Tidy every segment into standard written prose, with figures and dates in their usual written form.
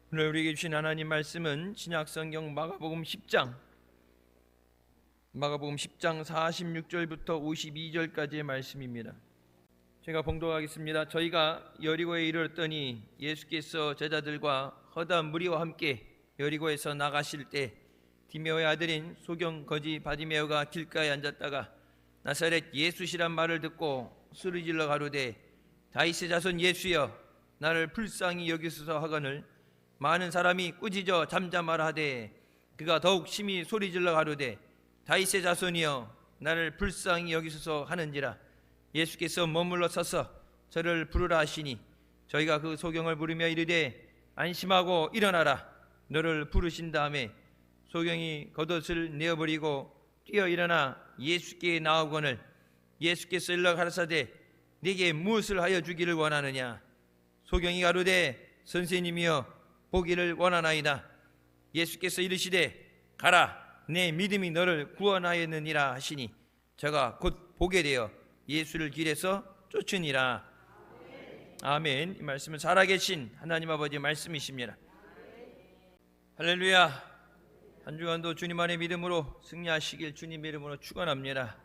오늘 우리에게 주신 하나님 말씀은 신약성경 마가복음 10장 46절부터 52절까지의 말씀입니다. 제가 봉독하겠습니다. 저희가 여리고에 이르렀더니 예수께서 제자들과 허다한 무리와 함께 여리고에서 나가실 때 디메오의 아들인 소경 거지 바디메오가 길가에 앉았다가 나사렛 예수시란 말을 듣고 소리질러 가로되 다윗의 자손 예수여 나를 불쌍히 여기소서 하거늘 많은 사람이 꾸짖어 잠잠하라 하되 그가 더욱 심히 소리질러 가로되 다윗의 자손이여 나를 불쌍히 여기소서 하는지라. 예수께서 머물러 서서 저를 부르라 하시니 저희가 그 소경을 부르며 이르되 안심하고 일어나라. 너를 부르신 다음에 소경이 겉옷을 내어버리고 뛰어 일어나 예수께 나오거늘 예수께서 일러 가라사대 네게 무엇을 하여 주기를 원하느냐. 소경이 가로되 선생님이여 보기를 원하나이다. 예수께서 이르시되 가라 내 믿음이 너를 구원하였느니라 하시니 저가 곧 보게 되어 예수를 길에서 쫓으니라. 아멘. 이 말씀은 살아계신 하나님 아버지의 말씀이십니다. 할렐루야. 한 주간도 주님 안의 믿음으로 승리하시길 주님의 이름으로 축원합니다.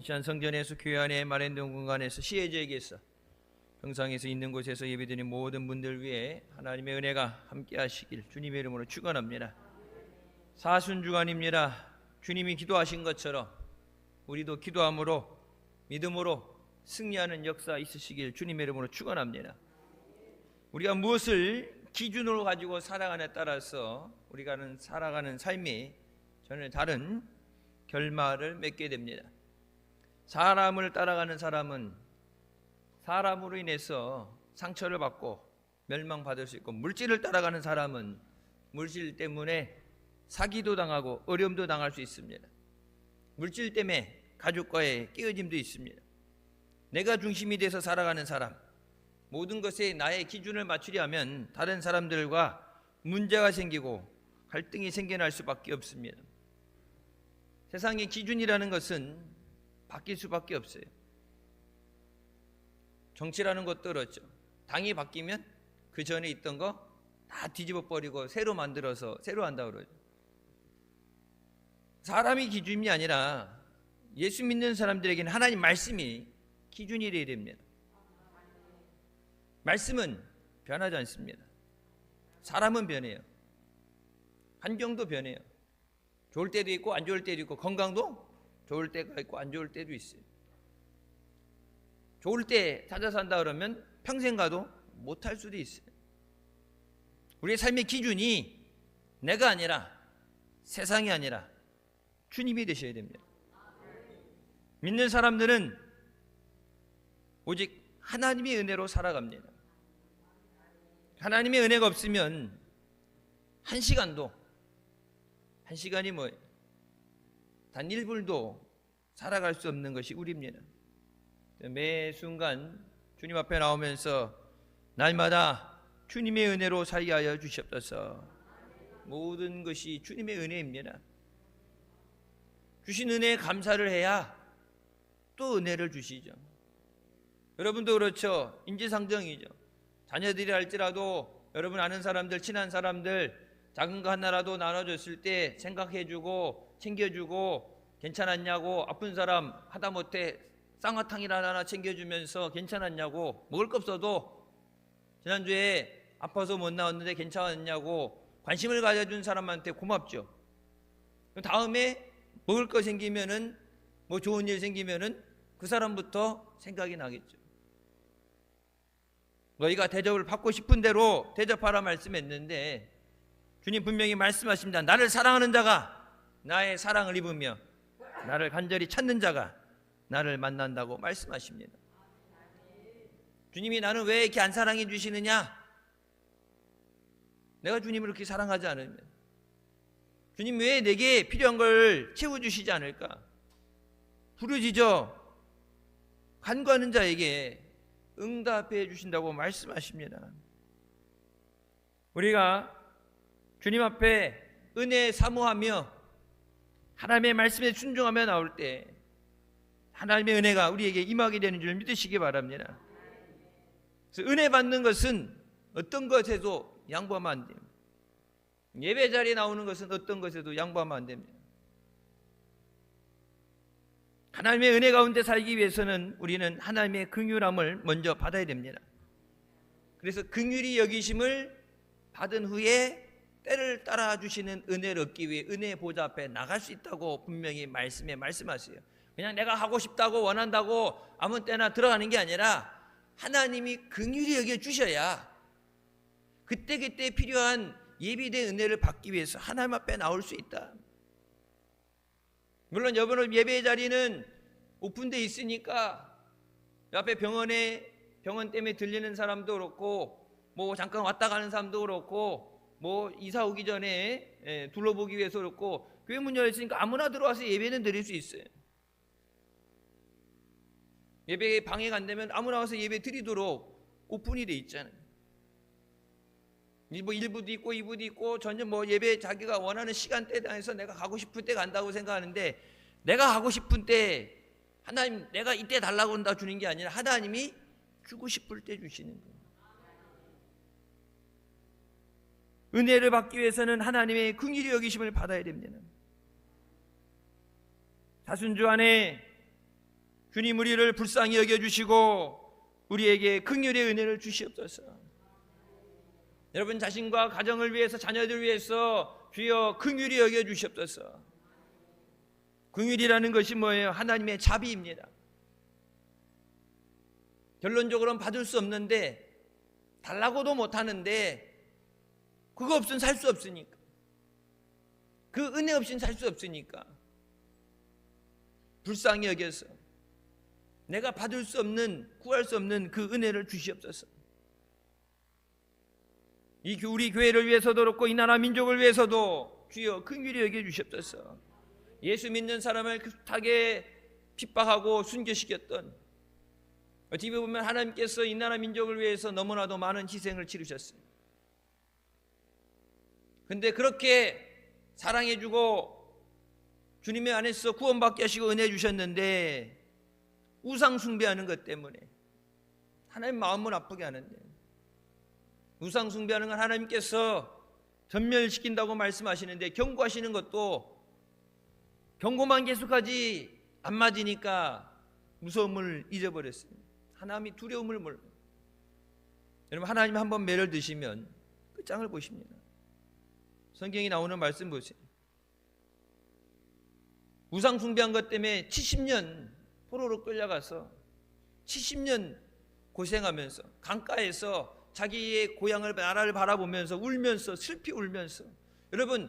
이 시간 성전에서 교회 안에 마련된 공간에서 시혜제에게서 평상에서 있는 곳에서 예배드리는 모든 분들 위해 하나님의 은혜가 함께 하시길 주님의 이름으로 축원합니다. 사순주간입니다. 주님이 기도하신 것처럼 우리도 기도함으로 믿음으로 승리하는 역사 있으시길 주님의 이름으로 축원합니다. 우리가 무엇을 기준으로 가지고 살아가냐에 따라서 우리가 살아가는 삶이 전혀 다른 결말을 맺게 됩니다. 사람을 따라가는 사람은 사람으로 인해서 상처를 받고 멸망받을 수 있고, 물질을 따라가는 사람은 물질 때문에 사기도 당하고 어려움도 당할 수 있습니다. 물질 때문에 가족과의 깨어짐도 있습니다. 내가 중심이 돼서 살아가는 사람, 모든 것에 나의 기준을 맞추려 하면 다른 사람들과 문제가 생기고 갈등이 생겨날 수밖에 없습니다. 세상의 기준이라는 것은 바뀔 수밖에 없어요. 정치라는 것도 그렇죠. 당이 바뀌면 그 전에 있던 거 다 뒤집어 버리고 새로 만들어서 새로 한다고 그러죠. 사람이 기준이 아니라 예수 믿는 사람들에게는 하나님 말씀이 기준이 되어야 됩니다. 말씀은 변하지 않습니다. 사람은 변해요. 환경도 변해요. 좋을 때도 있고 안 좋을 때도 있고, 건강도 좋을 때가 있고 안 좋을 때도 있어요. 좋을 때 찾아 산다 그러면 평생 가도 못할 수도 있어요. 우리의 삶의 기준이 내가 아니라 세상이 아니라 주님이 되셔야 됩니다. 믿는 사람들은 오직 하나님의 은혜로 살아갑니다. 하나님의 은혜가 없으면 한 시간이 뭐예요? 단 1분도 살아갈 수 없는 것이 우리입니다. 매 순간 주님 앞에 나오면서 날마다 주님의 은혜로 살게 하여 주시옵소서. 모든 것이 주님의 은혜입니다. 주신 은혜에 감사를 해야 또 은혜를 주시죠. 여러분도 그렇죠. 인지상정이죠. 자녀들이 할지라도 여러분 아는 사람들, 친한 사람들 작은 거 하나라도 나눠줬을 때 생각해주고 챙겨주고 괜찮았냐고, 아픈 사람 하다못해 쌍화탕이라도 하나 챙겨주면서 괜찮았냐고, 먹을 거 없어도 지난주에 아파서 못 나왔는데 괜찮았냐고 관심을 가져준 사람한테 고맙죠. 다음에 먹을 거 생기면은, 뭐 좋은 일 생기면은 그 사람부터 생각이 나겠죠. 너희가 대접을 받고 싶은 대로 대접하라 말씀했는데 주님 분명히 말씀하십니다. 나를 사랑하는 자가 나의 사랑을 입으며 나를 간절히 찾는 자가 나를 만난다고 말씀하십니다. 주님이 나는 왜 이렇게 안 사랑해 주시느냐? 내가 주님을 그렇게 사랑하지 않으면, 주님 왜 내게 필요한 걸 채워주시지 않을까? 부르짖어 간구하는 자에게 응답해 주신다고 말씀하십니다. 우리가 주님 앞에 은혜 사모하며 하나님의 말씀에 순종하며 나올 때 하나님의 은혜가 우리에게 임하게 되는 줄 믿으시기 바랍니다. 그래서 은혜 받는 것은 어떤 것에도 양보하면 안 됩니다. 예배 자리에 나오는 것은 어떤 것에도 양보하면 안 됩니다. 하나님의 은혜 가운데 살기 위해서는 우리는 하나님의 긍휼함을 먼저 받아야 됩니다. 그래서 긍휼히 여기심을 받은 후에 때를 따라 주시는 은혜를 얻기 위해 은혜의 보좌 앞에 나갈 수 있다고 분명히 말씀에 말씀하세요. 그냥 내가 하고 싶다고 원한다고 아무 때나 들어가는 게 아니라 하나님이 긍휼히 여겨 주셔야 그때그때 필요한 예비된 은혜를 받기 위해서 하나님 앞에 나올 수 있다. 물론 여러분 예배 자리는 오픈되어 있으니까 옆에 병원 때문에 들리는 사람도 그렇고 뭐 잠깐 왔다 가는 사람도 그렇고 뭐 이사 오기 전에 둘러보기 위해서 그렇고 교회 문 열려 있으니까 아무나 들어와서 예배는 드릴 수 있어요. 예배 방해 간다면 아무나 와서 예배 드리도록 오픈이 돼 있잖아요. 뭐 1부도 있고 2부도 있고 전혀 뭐 예배 자기가 원하는 시간대에 대해서 내가 가고 싶을 때 간다고 생각하는데 내가 가고 싶은 때 하나님 내가 이때 달라고 한다 주는 게 아니라 하나님이 주고 싶을 때 주시는 거예요. 은혜를 받기 위해서는 하나님의 긍휼히 여기심을 받아야 됩니다. 사순주 안에 주님 우리를 불쌍히 여겨주시고 우리에게 긍휼의 은혜를 주시옵소서. 여러분 자신과 가정을 위해서 자녀들 위해서 주여 긍휼히 여겨주시옵소서. 긍휼이라는 것이 뭐예요? 하나님의 자비입니다. 결론적으로는 받을 수 없는데 달라고도 못하는데 그거 없으면 살 수 없으니까 그 은혜 없이는 살 수 없으니까 불쌍히 여겨서 내가 받을 수 없는 구할 수 없는 그 은혜를 주시옵소서. 우리 교회를 위해서도 그렇고 이 나라 민족을 위해서도 주여 긍휼히 여겨주시옵소서. 예수 믿는 사람을 급하게 핍박하고 순교시켰던 어떻게 보면 하나님께서 이 나라 민족을 위해서 너무나도 많은 희생을 치르셨어요. 근데 그렇게 사랑해주고 주님의 안에서 구원받게 하시고 은혜 주셨는데 우상 숭배하는 것 때문에 하나님 마음을 아프게 하는데 우상 숭배하는 건 하나님께서 전멸시킨다고 말씀하시는데 경고하시는 것도 경고만 계속하지 안 맞으니까 무서움을 잊어버렸어요. 하나님이 두려움을 몰라요. 여러분 하나님 한번 매를 드시면 끝장을 보십니다. 성경에 나오는 말씀 보세요. 우상 숭배한 것 때문에 70년 포로로 끌려가서 70년 고생하면서 강가에서 자기의 고향을 나라를 바라보면서 울면서 슬피 울면서 여러분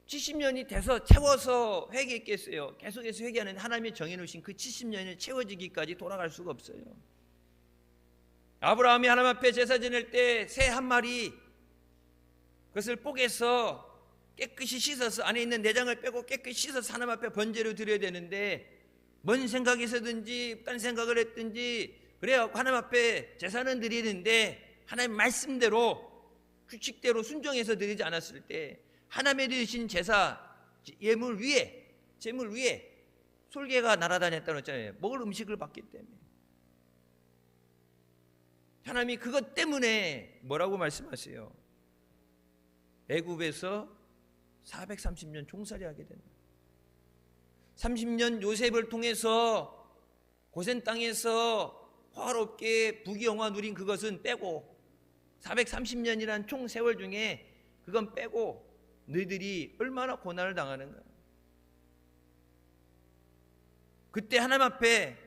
70년이 돼서 채워서 회개했겠어요? 계속해서 회개하는 하나님이 정해놓으신 그 70년이 채워지기까지 돌아갈 수가 없어요. 아브라함이 하나님 앞에 제사 지낼 때 새 한 마리 그것을 뽀개서 깨끗이 씻어서 안에 있는 내장을 빼고 깨끗이 씻어서 하나님 앞에 번제로 드려야 되는데 뭔 생각이 있었든지 딴 생각을 했든지 그래야 하나님 앞에 제사는 드리는데 하나님 말씀대로 규칙대로 순종해서 드리지 않았을 때 하나님의 드리신 제사 예물 위에 제물 위에 솔개가 날아다녔다고 했잖아요. 먹을 음식을 받기 때문에 하나님이 그것 때문에 뭐라고 말씀하세요? 애굽에서 430년 종살이 하게 된다. 30년 요셉을 통해서 고센 땅에서 화롭게 부귀영화 누린 그것은 빼고 430년이란 총 세월 중에 그건 빼고 너희들이 얼마나 고난을 당하는가. 그때 하나님 앞에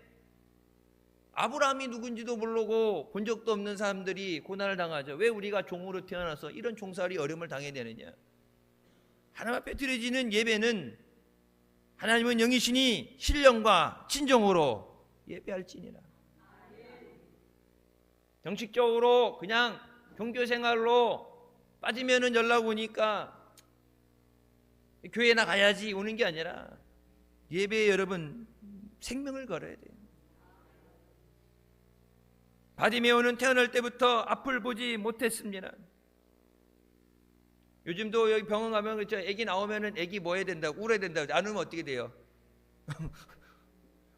아브라함이 누군지도 모르고 본 적도 없는 사람들이 고난을 당하죠. 왜 우리가 종으로 태어나서 이런 종살이 어려움을 당해야 되느냐. 하나님 앞에 드려지는 예배는 하나님은 영이시니 신령과 진정으로 예배할지니라. 정식적으로 그냥 종교생활로 빠지면은 연락 오니까 교회 나가야지 오는 게 아니라 예배에 여러분 생명을 걸어야 돼요. 바디메오는 태어날 때부터 앞을 보지 못했습니다. 요즘도 여기 병원 가면 그렇죠. 애기 나오면은 애기 뭐 해야 된다고 울어야 된다고 안 울면 어떻게 돼요?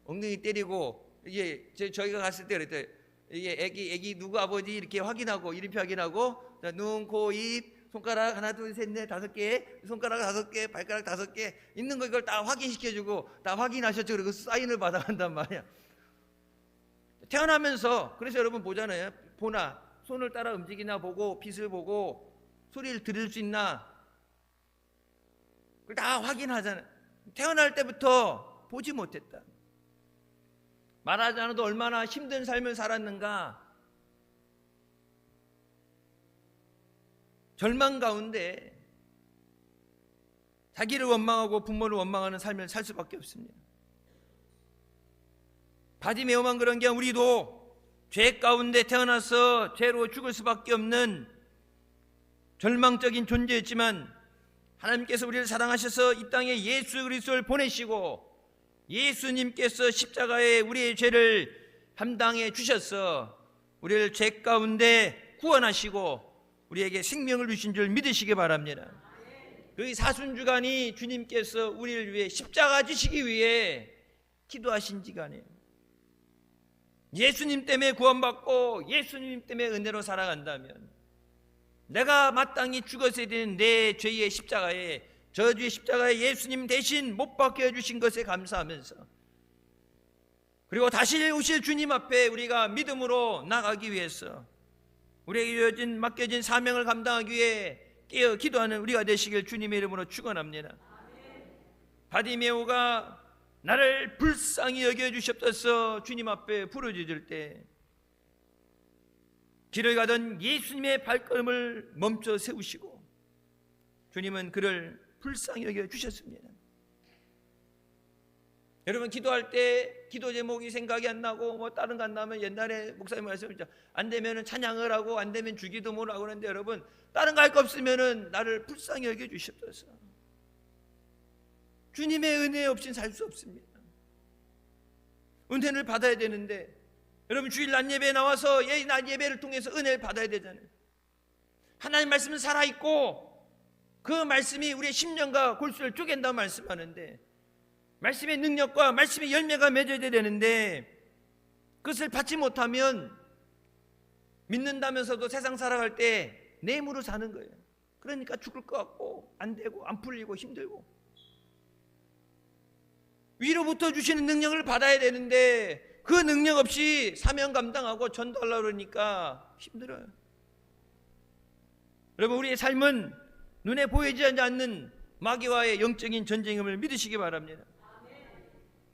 엉덩이 때리고 이게 저희가 갔을 때 그랬대. 이게 애기 누구 아버지 이렇게 확인하고 이름표 확인하고 눈, 코, 입, 손가락 하나 둘 셋 넷 다섯 개, 손가락 다섯 개, 발가락 다섯 개 있는 거 이걸 다 확인시켜주고 다 확인하셨죠? 그리고 사인을 받아간단 말이야. 태어나면서 그래서 여러분 보잖아요. 보나 손을 따라 움직이나 보고 빛을 보고 소리를 들을 수 있나 그걸 다 확인하잖아요. 태어날 때부터 보지 못했다. 말하지 않아도 얼마나 힘든 삶을 살았는가. 절망 가운데 자기를 원망하고 부모를 원망하는 삶을 살 수밖에 없습니다. 바디메오만 그런 게 아니라 우리도 죄 가운데 태어나서 죄로 죽을 수밖에 없는 절망적인 존재였지만 하나님께서 우리를 사랑하셔서 이 땅에 예수 그리스도를 보내시고 예수님께서 십자가에 우리의 죄를 담당해 주셔서 우리를 죄 가운데 구원하시고 우리에게 생명을 주신 줄 믿으시기 바랍니다. 그 사순주간이 주님께서 우리를 위해 십자가 지시기 위해 기도하신 시간이에요. 예수님 때문에 구원받고 예수님 때문에 은혜로 살아간다면 내가 마땅히 죽었어야 되는 내 죄의 십자가에 저주의 십자가에 예수님 대신 못 박혀 주신 것에 감사하면서 그리고 다시 오실 주님 앞에 우리가 믿음으로 나가기 위해서 우리에게 맡겨진 사명을 감당하기 위해 깨어 기도하는 우리가 되시길 주님의 이름으로 축원합니다. 바디메오가 나를 불쌍히 여겨주시옵소서 주님 앞에 부르짖을 때 길을 가던 예수님의 발걸음을 멈춰 세우시고 주님은 그를 불쌍히 여겨주셨습니다. 여러분 기도할 때 기도 제목이 생각이 안 나고 뭐 다른 거 안 나면 옛날에 목사님 말씀했죠. 안 되면 찬양을 하고 안 되면 주기도문을 하고 그러는데 여러분 다른 거 할 거 없으면 나를 불쌍히 여겨주시옵소서. 주님의 은혜 없이는 살 수 없습니다. 은혜를 받아야 되는데 여러분 주일 낮 예배에 나와서 낮 예배를 통해서 은혜를 받아야 되잖아요. 하나님 말씀은 살아있고 그 말씀이 우리의 심령과 골수를 쪼갠다고 말씀하는데 말씀의 능력과 말씀의 열매가 맺어야 되는데 그것을 받지 못하면 믿는다면서도 세상 살아갈 때 뇌물로 사는 거예요. 그러니까 죽을 것 같고 안 되고 안 풀리고 힘들고 위로부터 주시는 능력을 받아야 되는데 그 능력 없이 사명 감당하고 전도하려고 그러니까 힘들어요. 여러분 우리의 삶은 눈에 보이지 않는 마귀와의 영적인 전쟁임을 믿으시기 바랍니다.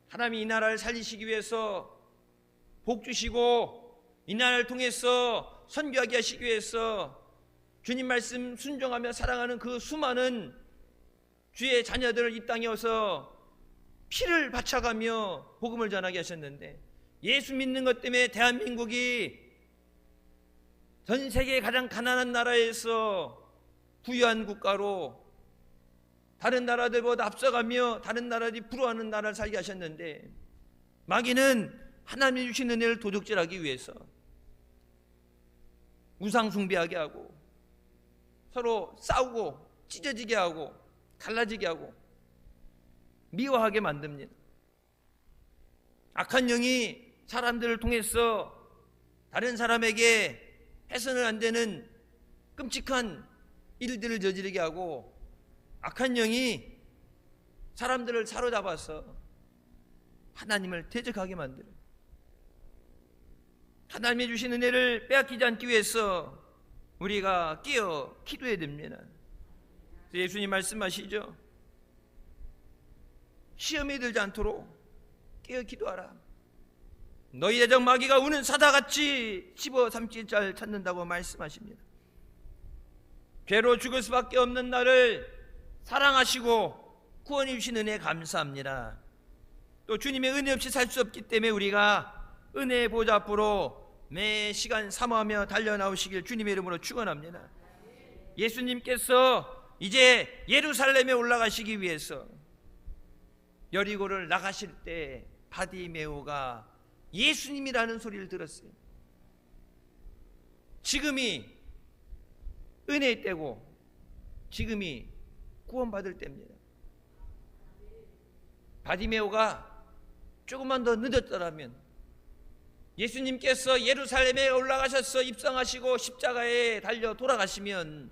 하나님이 이 나라를 살리시기 위해서 복 주시고 이 나라를 통해서 선교하게 하시기 위해서 주님 말씀 순종하며 사랑하는 그 수많은 주의 자녀들을 이 땅에 와서 피를 바쳐가며 복음을 전하게 하셨는데 예수 믿는 것 때문에 대한민국이 전 세계 가장 가난한 나라에서 부유한 국가로 다른 나라들보다 앞서가며 다른 나라들이 부러워하는 나라를 살게 하셨는데 마귀는 하나님이 주신 은혜를 도둑질하기 위해서 우상 숭배하게 하고 서로 싸우고 찢어지게 하고 갈라지게 하고 미워하게 만듭니다. 악한 영이 사람들을 통해서 다른 사람에게 해서는 안 되는 끔찍한 일들을 저지르게 하고 악한 영이 사람들을 사로잡아서 하나님을 대적하게 만들어요. 하나님이 주신 은혜를 빼앗기지 않기 위해서 우리가 깨어 기도해야 됩니다. 예수님 말씀하시죠. 시험에 들지 않도록 깨어 기도하라. 너희 대적 마귀가 우는 사자같이 집어삼킬 자를 찾는다고 말씀하십니다. 죄로 죽을 수밖에 없는 나를 사랑하시고 구원해 주신 은혜 감사합니다. 또 주님의 은혜 없이 살 수 없기 때문에 우리가 은혜의 보좌 앞으로 매 시간 사모하며 달려나오시길 주님의 이름으로 축원합니다. 예수님께서 이제 예루살렘에 올라가시기 위해서 여리고를 나가실 때 바디메오가 예수님이라는 소리를 들었어요. 지금이 은혜의 때고 지금이 구원받을 때입니다. 바디메오가 조금만 더 늦었더라면 예수님께서 예루살렘에 올라가셔서 입성하시고 십자가에 달려 돌아가시면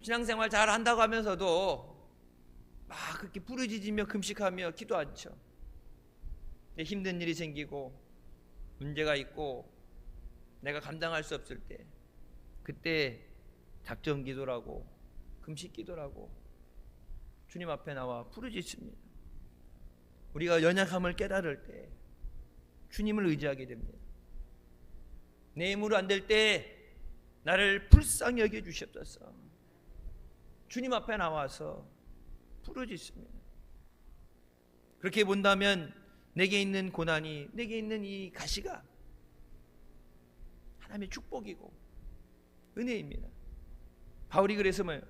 신앙생활 잘 한다고 하면서도 막 그렇게 부르짖으며 금식하며 기도 않죠. 힘든 일이 생기고 문제가 있고 내가 감당할 수 없을 때 그때 작정 기도라고 금식 기도라고 주님 앞에 나와 부르짖습니다. 우리가 연약함을 깨달을 때 주님을 의지하게 됩니다. 내 힘으로 안 될 때 나를 불쌍히 여겨 주시옵소서. 주님 앞에 나와서 부르짖습니다. 그렇게 본다면 내게 있는 고난이, 내게 있는 이 가시가 하나님의 축복이고 은혜입니다. 바울이 그래서 뭐예요?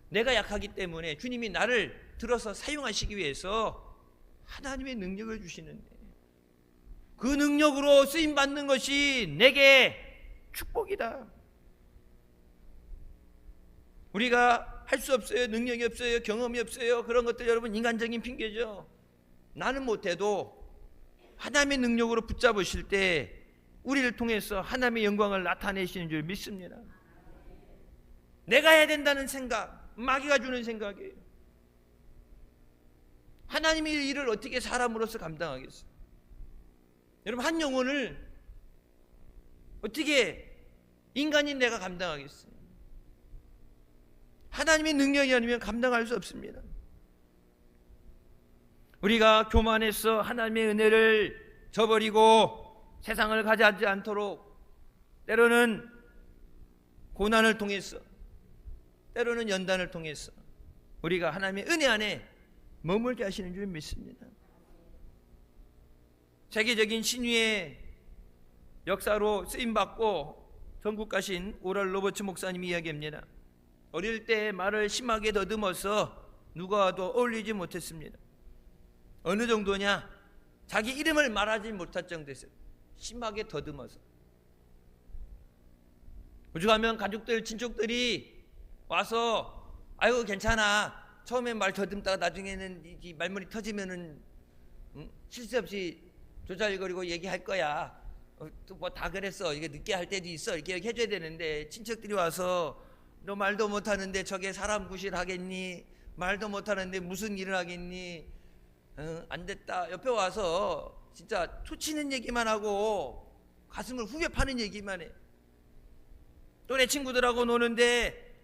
내가 약하기 때문에 주님이 나를 들어서 사용하시기 위해서 하나님의 능력을 주시는데 그 능력으로 쓰임받는 것이 내게 축복이다. 우리가 할 수 없어요. 능력이 없어요. 경험이 없어요. 그런 것들 여러분 인간적인 핑계죠. 나는 못해도 하나님의 능력으로 붙잡으실 때 우리를 통해서 하나님의 영광을 나타내시는 줄 믿습니다. 내가 해야 된다는 생각, 마귀가 주는 생각이에요. 하나님의 일을 어떻게 사람으로서 감당하겠어요? 여러분 한 영혼을 어떻게 인간인 내가 감당하겠어요? 하나님의 능력이 아니면 감당할 수 없습니다. 우리가 교만해서 하나님의 은혜를 저버리고 세상을 가져가지 않도록 때로는 고난을 통해서 때로는 연단을 통해서 우리가 하나님의 은혜 안에 머물게 하시는 줄 믿습니다. 세계적인 신유의 역사로 쓰임받고 전국 가신 오랄 로버츠 목사님이 이야기합니다. 어릴 때 말을 심하게 더듬어서 누구와도 어울리지 못했습니다. 어느 정도냐? 자기 이름을 말하지 못할 정도였어요. 심하게 더듬어서. 오죽하면 가족들, 친척들이 와서 아이고 괜찮아. 처음엔 말 더듬다가 나중에는 이 말문이 터지면은 실수 없이 조잘거리고 얘기할 거야. 또 뭐 다 그랬어. 이게 늦게 할 때도 있어. 이렇게 해줘야 되는데 친척들이 와서 너 말도 못하는데 저게 사람 구실하겠니? 말도 못하는데 무슨 일을 하겠니? 안 됐다. 옆에 와서 진짜 초치는 얘기만 하고 가슴을 후벼 파는 얘기만 해. 또래 친구들하고 노는데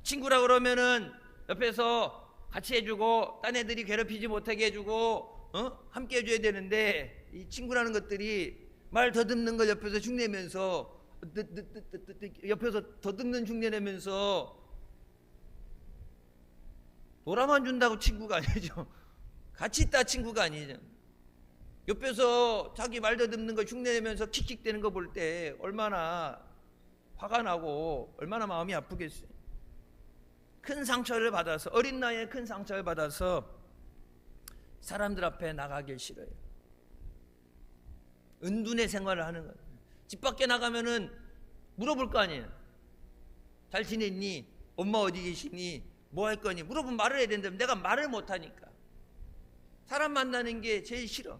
친구라 그러면은 옆에서 같이 해주고 딴 애들이 괴롭히지 못하게 해주고 함께 해줘야 되는데 이 친구라는 것들이 말 더듬는 걸 옆에서 흉내면서 옆에서 더듬는 흉내내면서 놀아만 준다고 친구가 아니죠. 같이 있다 친구가 아니죠. 옆에서 자기 말 더듬는 거 흉내내면서 킥킥대는 거 볼 때 얼마나 화가 나고 얼마나 마음이 아프겠어요. 큰 상처를 받아서 어린 나이에 큰 상처를 받아서 사람들 앞에 나가길 싫어요. 은둔의 생활을 하는 거예요. 집 밖에 나가면은 물어볼 거 아니에요. 잘 지냈니? 엄마 어디 계시니? 뭐 할 거니? 물어보면 말을 해야 되는데 내가 말을 못하니까 사람 만나는 게 제일 싫어.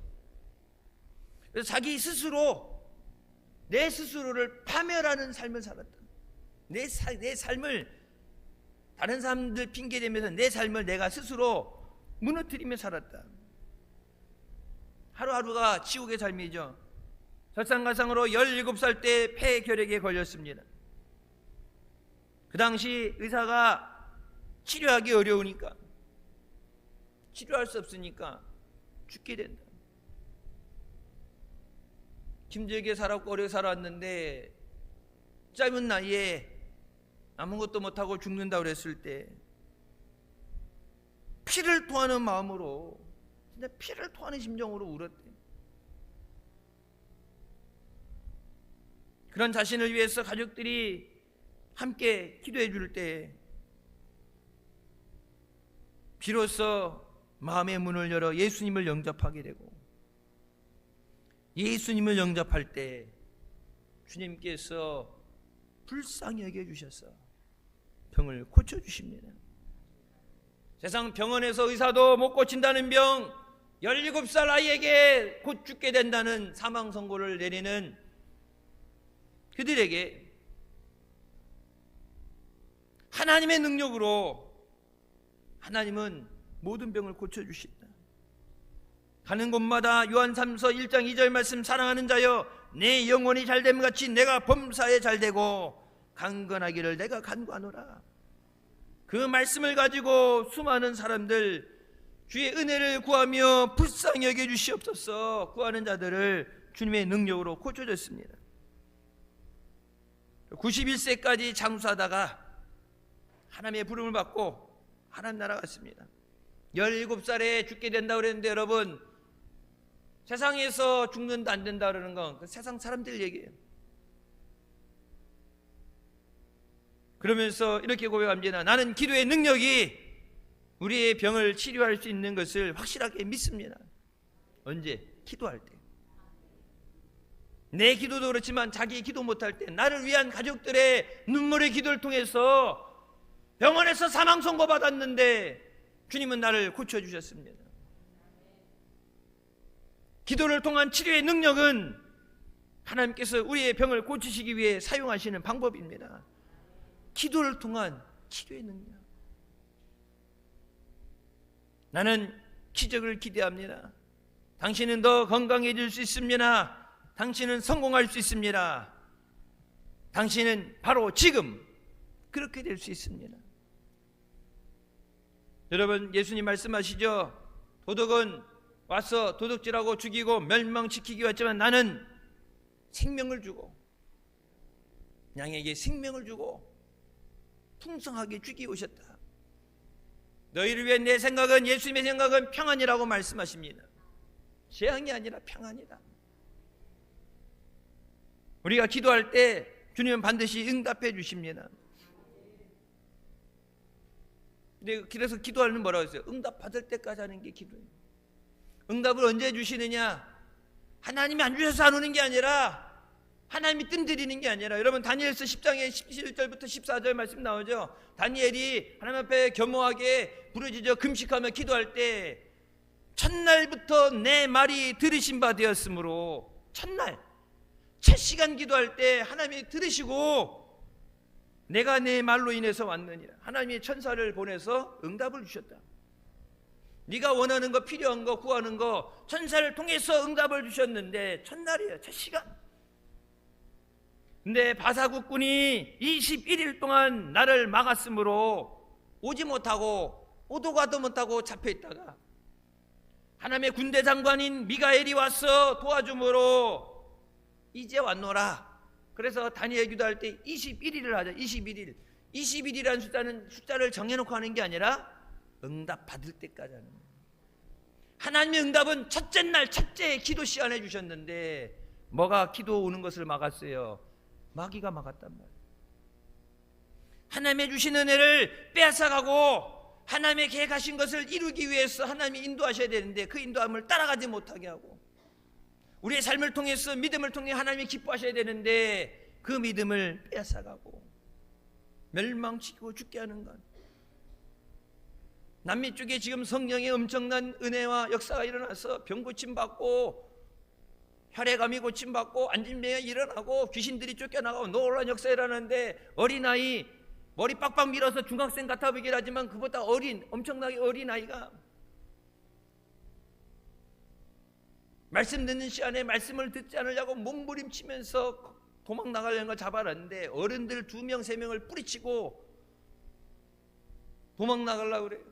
그래서 자기 스스로 내 스스로를 파멸하는 삶을 살았다. 내 삶을 다른 사람들 핑계대면서 내 삶을 내가 스스로 무너뜨리며 살았다. 하루하루가 지옥의 삶이죠. 설상가상으로 17살 때 폐결핵에 걸렸습니다. 그 당시 의사가 치료하기 어려우니까 치료할 수 없으니까 죽게 된다. 힘들게 살았고 오래 살았는데 짧은 나이에 아무것도 못하고 죽는다고 그랬을 때 피를 토하는 마음으로 진짜 피를 토하는 심정으로 울었대. 그런 자신을 위해서 가족들이 함께 기도해 줄 때 비로소 마음의 문을 열어 예수님을 영접하게 되고 예수님을 영접할 때 주님께서 불쌍히 여겨주셔서 병을 고쳐주십니다. 세상 병원에서 의사도 못 고친다는 병, 17살 아이에게 곧 죽게 된다는 사망 선고를 내리는 그들에게 하나님의 능력으로 하나님은 모든 병을 고쳐주신다. 가는 곳마다 요한 3서 1장 2절 말씀, 사랑하는 자여 내 영혼이 잘됨 같이 내가 범사에 잘되고 강건하기를 내가 간구하노라. 그 말씀을 가지고 수많은 사람들 주의 은혜를 구하며 불쌍히 여겨 주시옵소서 구하는 자들을 주님의 능력으로 고쳐줬습니다. 91세까지 장수하다가 하나님의 부름을 받고 하나님 나라 갔습니다. 17살에 죽게 된다고 그랬는데, 여러분, 세상에서 죽는다 안 된다 그러는 건 그 세상 사람들 얘기예요. 그러면서 이렇게 고백합니다. 나는 기도의 능력이 우리의 병을 치료할 수 있는 것을 확실하게 믿습니다. 언제? 기도할 때. 내 기도도 그렇지만 자기 기도 못할 때, 나를 위한 가족들의 눈물의 기도를 통해서 병원에서 사망 선고 받았는데 주님은 나를 고쳐주셨습니다. 기도를 통한 치료의 능력은 하나님께서 우리의 병을 고치시기 위해 사용하시는 방법입니다. 기도를 통한 치료의 능력. 나는 기적을 기대합니다. 당신은 더 건강해질 수 있습니다. 당신은 성공할 수 있습니다. 당신은 바로 지금 그렇게 될 수 있습니다. 여러분, 예수님 말씀하시죠. 도둑은 와서 도둑질하고 죽이고 멸망시키기 왔지만 나는 생명을 주고, 양에게 생명을 주고 풍성하게 주기 오셨다. 너희를 위해 내 생각은, 예수님의 생각은 평안이라고 말씀하십니다. 재앙이 아니라 평안이다. 우리가 기도할 때 주님은 반드시 응답해 주십니다. 근데 그래서 기도하는 뭐라고 했어요? 응답 받을 때까지 하는 게 기도예요. 응답을 언제 주시느냐? 하나님이 안 주셔서 안 오는 게 아니라, 하나님이 뜸들이는 게 아니라, 여러분 다니엘서 10장에 11절부터 14절 말씀 나오죠. 다니엘이 하나님 앞에 겸허하게 부르짖어 금식하며 기도할 때 첫날부터 내 말이 들으신 바 되었으므로, 첫날 첫 시간 기도할 때 하나님이 들으시고 내가 내 말로 인해서 왔느니라. 하나님이 천사를 보내서 응답을 주셨다. 네가 원하는 거, 필요한 거, 구하는 거 천사를 통해서 응답을 주셨는데 첫날이에요. 첫 시간. 근데 바사국군이 21일 동안 나를 막았으므로 오지 못하고 오도 가도 못하고 잡혀있다가 하나님의 군대 장관인 미가엘이 와서 도와주므로 이제 왔노라. 그래서 다니엘 기도할 때 21일을 하자. 21일. 21이라는 숫자를 정해놓고 하는 게 아니라 응답 받을 때까지 하는 거예요. 하나님의 응답은 첫째 날, 첫째 기도 시간에 주셨는데 뭐가 기도 오는 것을 막았어요? 마귀가 막았단 말이에요. 하나님의 주신 은혜를 빼앗아가고 하나님의 계획하신 것을 이루기 위해서 하나님이 인도하셔야 되는데 그 인도함을 따라가지 못하게 하고, 우리의 삶을 통해서 믿음을 통해 하나님이 기뻐하셔야 되는데 그 믿음을 빼앗아가고 멸망시키고 죽게 하는 것. 남미 쪽에 지금 성령의 엄청난 은혜와 역사가 일어나서 병 고침받고 혈액암이 고침받고 안진병이 일어나고 귀신들이 쫓겨나가고 놀라운 역사가 일어나는데, 어린아이 머리 빡빡 밀어서 중학생 같아 보이긴 하지만 그보다 어린, 엄청나게 어린 아이가 말씀 듣는 시간에 말씀을 듣지 않으려고 몸부림치면서 도망 나가려는 걸 잡아놨는데 어른들 2명, 3명을 뿌리치고 도망 나가려고 그래요.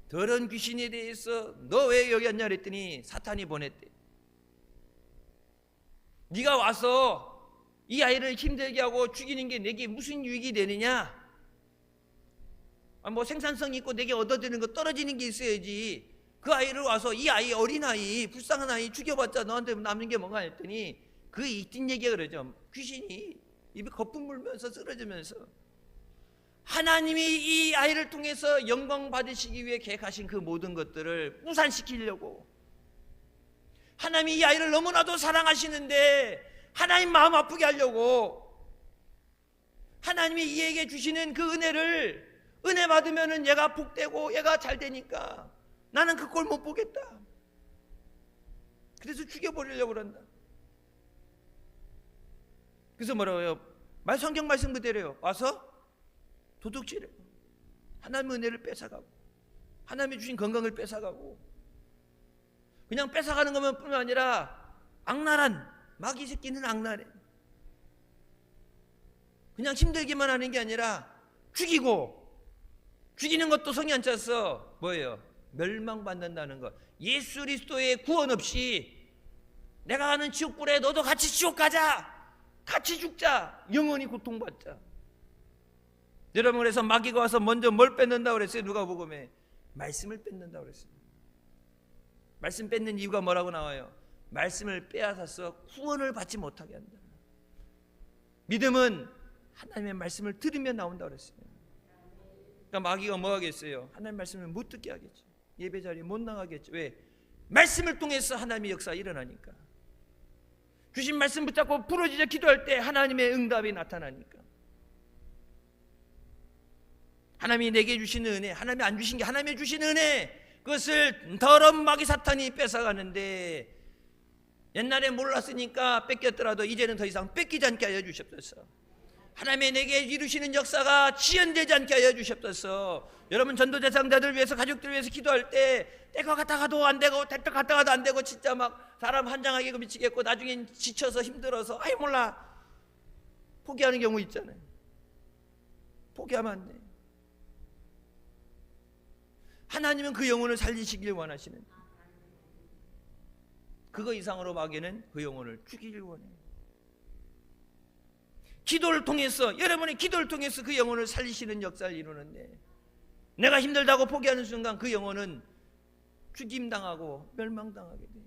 더러운 귀신에 대해서 너 왜 여기 왔냐 그랬더니 사탄이 보냈대. 네가 와서 이 아이를 힘들게 하고 죽이는 게 내게 무슨 유익이 되느냐? 뭐 생산성 있고 내게 얻어지는 거 떨어지는 게 있어야지. 그 아이를 와서 이 아이, 어린아이, 불쌍한 아이 죽여봤자 너한테 남는 게 뭔가 했더니 그 뒷얘기가 그러죠. 귀신이 입에 거품 물면서 쓰러지면서 하나님이 이 아이를 통해서 영광 받으시기 위해 계획하신 그 모든 것들을 무산시키려고, 하나님이 이 아이를 너무나도 사랑하시는데 하나님 마음 아프게 하려고, 하나님이 이에게 주시는 그 은혜를, 은혜 받으면은 얘가 복되고 얘가 잘 되니까 나는 그 꼴 못 보겠다. 그래서 죽여버리려고 그런다. 그래서 뭐라고 해요? 성경 말씀 그대로요. 와서 도둑질해. 하나님의 은혜를 뺏어가고 하나님이 주신 건강을 뺏어가고 그냥 뺏어가는 것만 뿐만 아니라 악랄한 마귀 새끼는 악랄해. 그냥 힘들기만 하는 게 아니라 죽이는 것도 성이 안 찼어. 뭐예요? 멸망받는다는 것. 예수 그리스도의 구원 없이 내가 가는 지옥불에 너도 같이 지옥 가자, 같이 죽자, 영원히 고통받자. 여러분, 그래서 마귀가 와서 먼저 뭘 뺏는다고 그랬어요? 누가복음에 말씀을 뺏는다고 그랬어요. 말씀 뺏는 이유가 뭐라고 나와요? 말씀을 빼앗아서 구원을 받지 못하게 한다. 믿음은 하나님의 말씀을 들으면 나온다고 그랬어요. 그러니까 마귀가 뭐 하겠어요? 하나님의 말씀을 못 듣게 하겠죠. 예배 자리에 못 나가겠죠. 왜? 말씀을 통해서 하나님의 역사가 일어나니까. 주신 말씀 붙잡고 부러지자 기도할 때 하나님의 응답이 나타나니까. 하나님이 내게 주시는 은혜, 하나님이 안 주신 게 하나님이 주신 은혜, 그것을 더러운 마귀 사탄이 뺏어가는데, 옛날에 몰랐으니까 뺏겼더라도 이제는 더 이상 뺏기지 않게 하여 주시옵소서. 하나님의 내게 이루시는 역사가 지연되지 않게 하여 주시옵소서. 여러분, 전도 대상자들 위해서, 가족들 위해서 기도할 때 때가 갔다가도 안 되고 때가 갔다가도 안 되고 진짜 막 사람 환장하게 미치겠고 나중엔 지쳐서 힘들어서 아이 몰라 포기하는 경우 있잖아요. 포기하면 안 돼. 하나님은 그 영혼을 살리시길 원하시는, 그거 이상으로 마귀는 그 영혼을 죽이길 원해요. 기도를 통해서, 여러분의 기도를 통해서 그 영혼을 살리시는 역사를 이루는데, 내가 힘들다고 포기하는 순간 그 영혼은 죽임당하고 멸망당하게 돼요.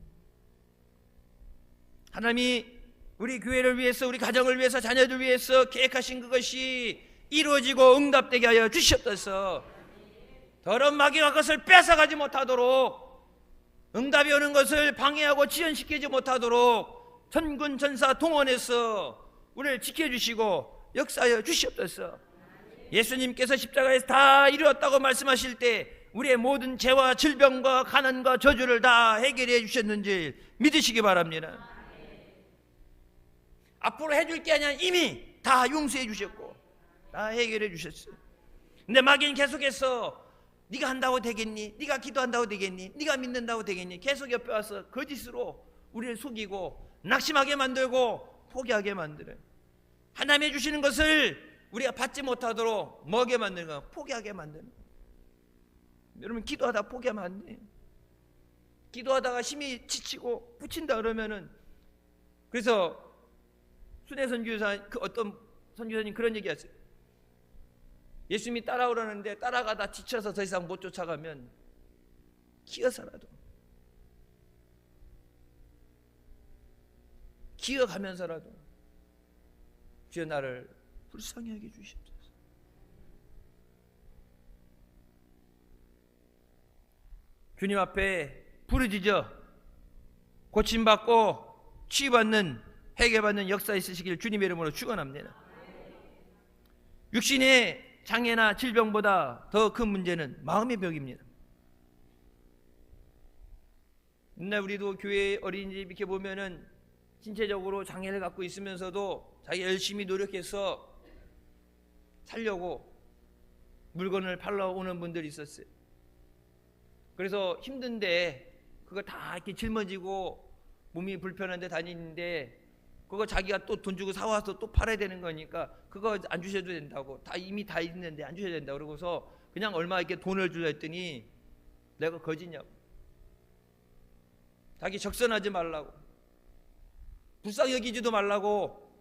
하나님이 우리 교회를 위해서, 우리 가정을 위해서, 자녀들 위해서 계획하신 그것이 이루어지고 응답되게 하여 주시옵소서. 더러운 마귀가 그것을 뺏어가지 못하도록, 응답이 오는 것을 방해하고 지연시키지 못하도록 전군 전사 동원해서 우리를 지켜주시고 역사하여 주시옵소서. 예수님께서 십자가에서 다 이루었다고 말씀하실 때 우리의 모든 죄와 질병과 가난과 저주를 다 해결해 주셨는지 믿으시기 바랍니다. 앞으로 해줄 게 아니라 이미 다 용서해 주셨고 다 해결해 주셨어요. 근데 마귀는 계속해서 네가 한다고 되겠니? 네가 기도한다고 되겠니? 네가 믿는다고 되겠니? 계속 옆에 와서 거짓으로 우리를 속이고 낙심하게 만들고 포기하게 만들어요. 하나님이 주시는 것을 우리가 받지 못하도록 뭐게 만드는 거야? 포기하게 만드는 거야. 여러분, 기도하다 포기하면 안 돼요. 기도하다가 힘이 지치고 붙인다 그러면은, 그래서 순회 선교사, 그 어떤 선교사님 그런 얘기 하세요. 예수님이 따라오라는데 따라가다 지쳐서 더 이상 못 쫓아가면 기어가면서라도 주여 나를 불쌍히 하게 주시옵소서. 주님 앞에 부르짖어 고침받고 치유받는, 해결받는 역사 있으시길 주님의 이름으로 축원합니다. 육신의 장애나 질병보다 더 큰 문제는 마음의 병입니다. 옛날 우리도 교회 어린이집 이렇게 보면은 신체적으로 장애를 갖고 있으면서도 자기 열심히 노력해서 살려고 물건을 팔러 오는 분들이 있었어요. 그래서 힘든데 그거 다 이렇게 짊어지고 몸이 불편한데 다니는데, 그거 자기가 또 돈 주고 사와서 또 팔아야 되는 거니까 그거 안 주셔도 된다고, 다 이미 다 있는데 안 주셔도 된다고 그러고서 그냥 얼마 이렇게 돈을 주려 했더니 내가 거지냐고, 자기 적선하지 말라고, 불쌍히 여기지도 말라고,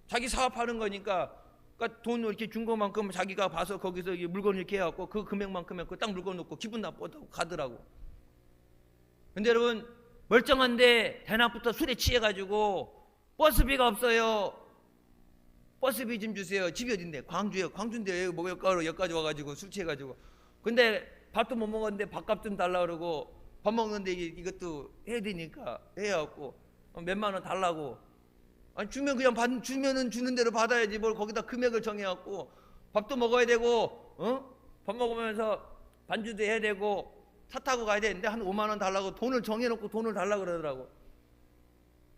자기 사업하는 거니까, 그러니까 돈을 이렇게 준 것만큼 자기가 봐서 거기서 물건을 이렇게 해갖고 그 금액만큼에 그 딱 물건 놓고 기분 나쁘다고 가더라고. 근데 여러분, 멀쩡한데 대낮부터 술에 취해가지고 버스비가 없어요. 버스비 좀 주세요. 집이 어딘데? 광주요. 광주인데 여기까지 와가지고 술 취해가지고. 근데 밥도 못 먹었는데 밥값 좀 달라 그러고, 밥 먹는데 이것도 해야 되니까 해갖고 몇만 원 달라고. 아니 주면 그냥 주면은 주는 대로 받아야지 뭘 거기다 금액을 정해갖고, 밥도 먹어야 되고, 밥 먹으면서 반주도 해야 되고 차 타고 가야 되는데 한 5만 원 달라고 돈을 정해놓고 돈을 달라고 그러더라고.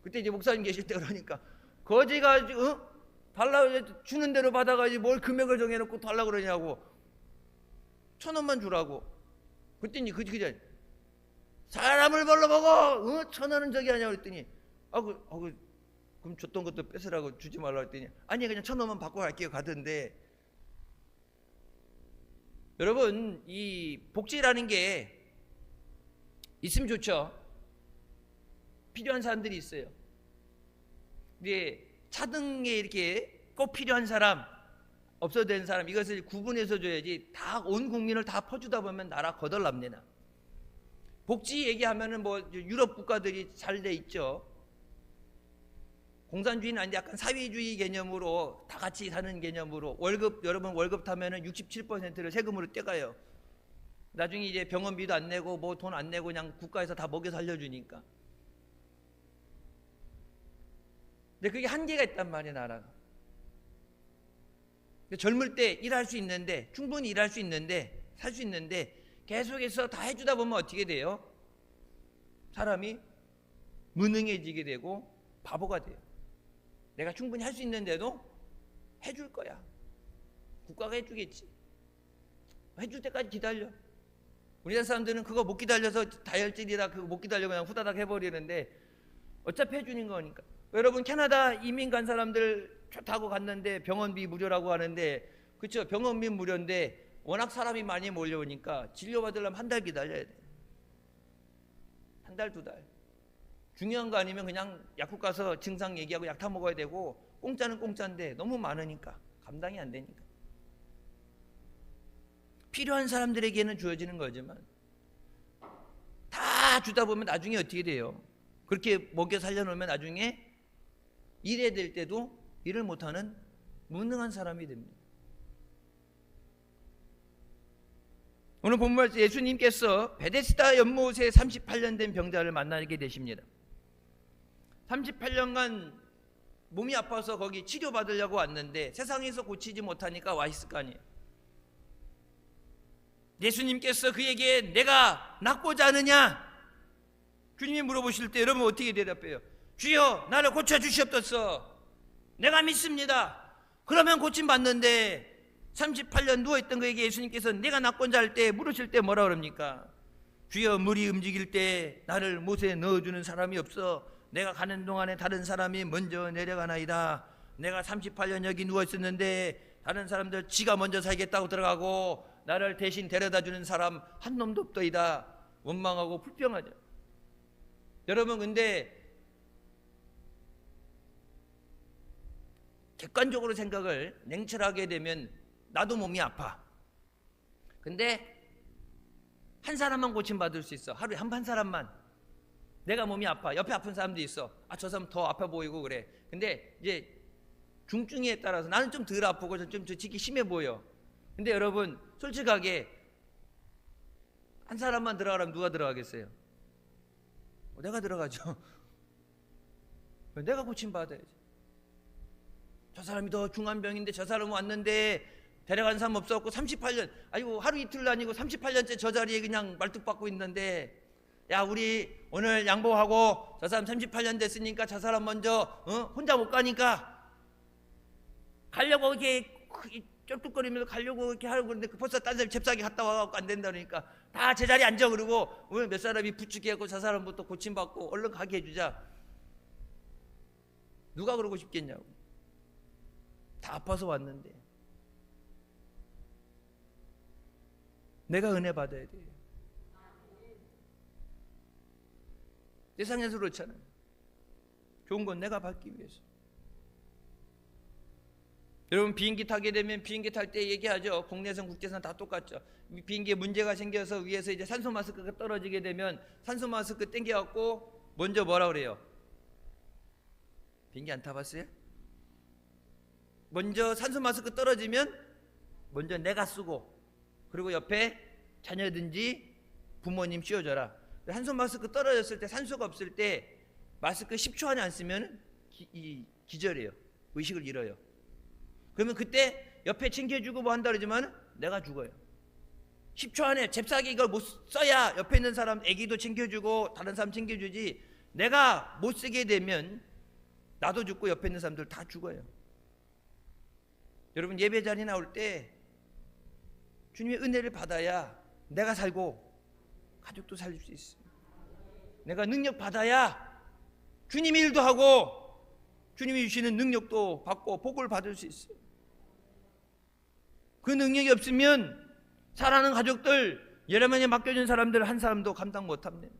그때 이제 목사님 계실 때 그러니까 거지가 달라 주는 대로 받아가지 뭘 금액을 정해놓고 달라 그러냐고. 1,000원만 주라고. 그랬더니 그저 사람을 벌러보고 1,000원은 저기 하냐고 그랬더니 그럼 줬던 것도 뺏으라고 주지 말라고 했더니 아니 그냥 1,000원만 받고 갈게요 가던데. 여러분, 이 복지라는 게 있으면 좋죠. 필요한 사람들이 있어요. 근데 차등에 이렇게 꼭 필요한 사람, 없어도 되는 사람, 이것을 구분해서 줘야지 다 온 국민을 다 퍼주다 보면 나라 거덜납니다. 복지 얘기하면은 뭐 유럽 국가들이 잘 돼 있죠. 공산주의는 아닌데 약간 사회주의 개념으로 다 같이 사는 개념으로 여러분 월급 타면은 67%를 세금으로 떼가요. 나중에 이제 병원비도 안 내고 뭐 돈 안 내고 그냥 국가에서 다 먹여 살려주니까. 근데 그게 한계가 있단 말이에요, 나라가. 젊을 때 일할 수 있는데, 충분히 일할 수 있는데, 살 수 있는데 계속해서 다 해주다 보면 어떻게 돼요? 사람이 무능해지게 되고 바보가 돼요. 내가 충분히 할 수 있는데도 해줄 거야. 국가가 해주겠지. 해줄 때까지 기다려. 우리나라 사람들은 그거 못 기다려서 다혈질이라 그거 못 기다려 그냥 후다닥 해버리는데 어차피 해주는 거니까. 여러분, 캐나다 이민 간 사람들 좋다고 갔는데 병원비 무료라고 하는데, 그렇죠? 병원비 무료인데 워낙 사람이 많이 몰려오니까 진료받으려면 한 달 기다려야 돼. 한 달, 2달. 중요한 거 아니면 그냥 약국 가서 증상 얘기하고 약 타 먹어야 되고, 공짜는 공짜인데 너무 많으니까 감당이 안 되니까. 필요한 사람들에게는 주어지는 거지만 다 주다 보면 나중에 어떻게 돼요? 그렇게 먹여 살려놓으면 나중에 일해야 될 때도 일을 못하는 무능한 사람이 됩니다. 오늘 본문에서 예수님께서 베데스다 연못에 38년 된 병자를 만나게 되십니다. 38년간 몸이 아파서 거기 치료받으려고 왔는데 세상에서 고치지 못하니까 와 있을 거 아니에요. 예수님께서 그에게 내가 낫고자 하느냐? 주님이 물어보실 때 여러분 어떻게 대답해요? 주여, 나를 고쳐주시옵소서. 내가 믿습니다. 그러면 고침받는데 38년 누워있던 그에게 예수님께서 내가 낫고자 할 때 물으실 때 뭐라 그럽니까? 주여, 물이 움직일 때 나를 못에 넣어주는 사람이 없어 내가 가는 동안에 다른 사람이 먼저 내려가나이다. 내가 38년 여기 누워있었는데 다른 사람들 지가 먼저 살겠다고 들어가고 나를 대신 데려다주는 사람 한 놈도 없더이다. 원망하고 불평하죠. 여러분, 근데 객관적으로 생각을 냉철하게 되면 나도 몸이 아파. 근데 한 사람만 고침받을 수 있어. 하루에 한 사람만. 내가 몸이 아파. 옆에 아픈 사람도 있어. 저 사람 더 아파 보이고 그래. 근데 이제 중증에 따라서 나는 좀 덜 아프고 좀 지기 심해 보여. 근데 여러분, 솔직하게 한 사람만 들어가라면 누가 들어가겠어요? 내가 들어가죠. 내가 고침받아야지. 저 사람이 더 중한 병인데 저 사람 왔는데 데려간 사람 없었고 38년, 아이고 하루 이틀 아니고 38년째 저 자리에 그냥 말뚝박고 있는데, 야, 우리 오늘 양보하고 저 사람 38년 됐으니까 저 사람 먼저 혼자 못 가니까 가려고 이렇게 쩔뚝거리면서 가려고 이렇게 하려고 그러는데 벌써 딴 사람이 잽싸게 갔다 와갖고 안 된다 그러니까 다 제자리에 앉아. 그러고 오늘 몇 사람이 부축해갖고 저 사람부터 고침받고 얼른 가게 해주자. 누가 그러고 싶겠냐고. 다 아파서 왔는데. 내가 은혜 받아야 돼요. 세상에서 그렇잖아요. 좋은 건 내가 받기 위해서. 여러분, 비행기 타게 되면 비행기 탈 때 얘기하죠. 국내선 국제선 다 똑같죠. 비행기에 문제가 생겨서 위에서 이제 산소 마스크가 떨어지게 되면 산소 마스크 땡겨갖고 먼저 뭐라 그래요? 비행기 안 타봤어요? 먼저 산소 마스크 떨어지면 먼저 내가 쓰고, 그리고 옆에 자녀든지 부모님 씌워줘라. 산소 마스크 떨어졌을 때, 산소가 없을 때 마스크 10초 안에 안 쓰면 기절해요. 의식을 잃어요. 그러면 그때 옆에 챙겨주고 뭐 한다 그러지만 내가 죽어요. 10초 안에 잽싸게 이걸 못 써야 옆에 있는 사람, 애기도 챙겨주고 다른 사람 챙겨주지. 내가 못 쓰게 되면 나도 죽고 옆에 있는 사람들 다 죽어요. 여러분, 예배 자리 나올 때 주님의 은혜를 받아야 내가 살고 가족도 살릴 수 있어요. 내가 능력 받아야 주님의 일도 하고 주님이 주시는 능력도 받고 복을 받을 수 있어요. 그 능력이 없으면 사랑하는 가족들, 여러분이 맡겨준 사람들 한 사람도 감당 못합니다.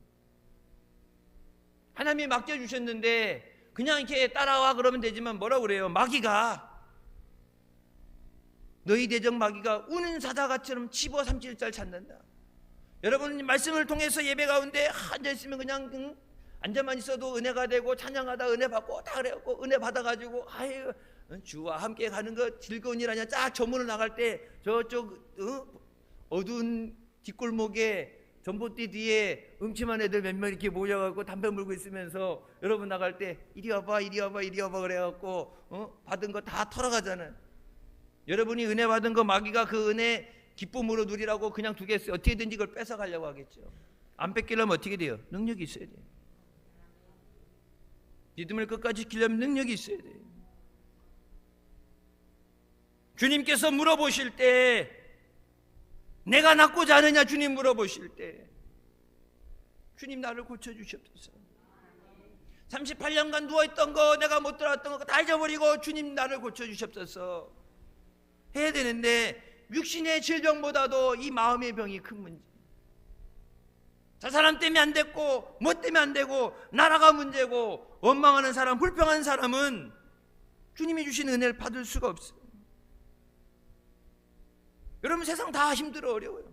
하나님이 맡겨주셨는데 그냥 이렇게 따라와 그러면 되지만 뭐라고 그래요? 마귀가, 너희 대적 마귀가 우는 사자같이처럼 집어삼킬 찾는다. 여러분, 말씀을 통해서 예배 가운데 앉아있으면 그냥 앉아만 있어도 은혜가 되고 찬양하다 은혜 받고 다 그래갖고 은혜 받아가지고 아유 주와 함께 가는 거 즐거운 일 아니야. 쫙 저문을 나갈 때 저쪽 어두운 뒷골목에 전봇대 뒤에 음침한 애들 몇 명 이렇게 모여갖고 담배 물고 있으면서 여러분 나갈 때 이리 와봐 이리 와봐 이리 와봐 그래갖고 받은 거 다 털어가잖아요. 여러분이 은혜 받은 거 마귀가 그 은혜 기쁨으로 누리라고 그냥 두겠어요? 어떻게든지 그걸 뺏어가려고 하겠죠. 안 뺏기려면 어떻게 돼요? 능력이 있어야 돼요. 믿음을 끝까지 지키려면 능력이 있어야 돼요. 주님께서 물어보실 때 내가 낫고자 하느냐 주님 물어보실 때 주님 나를 고쳐주시옵소서. 38년간 누워있던 거 내가 못 들어왔던 거 다 잊어버리고 주님 나를 고쳐주시옵소서 해야 되는데 육신의 질병보다도 이 마음의 병이 큰 문제. 저 사람 때문에 안 됐고 뭐 때문에 안 되고 나라가 문제고 원망하는 사람, 불평하는 사람은 주님이 주신 은혜를 받을 수가 없어요. 여러분, 세상 다 힘들어 어려워요.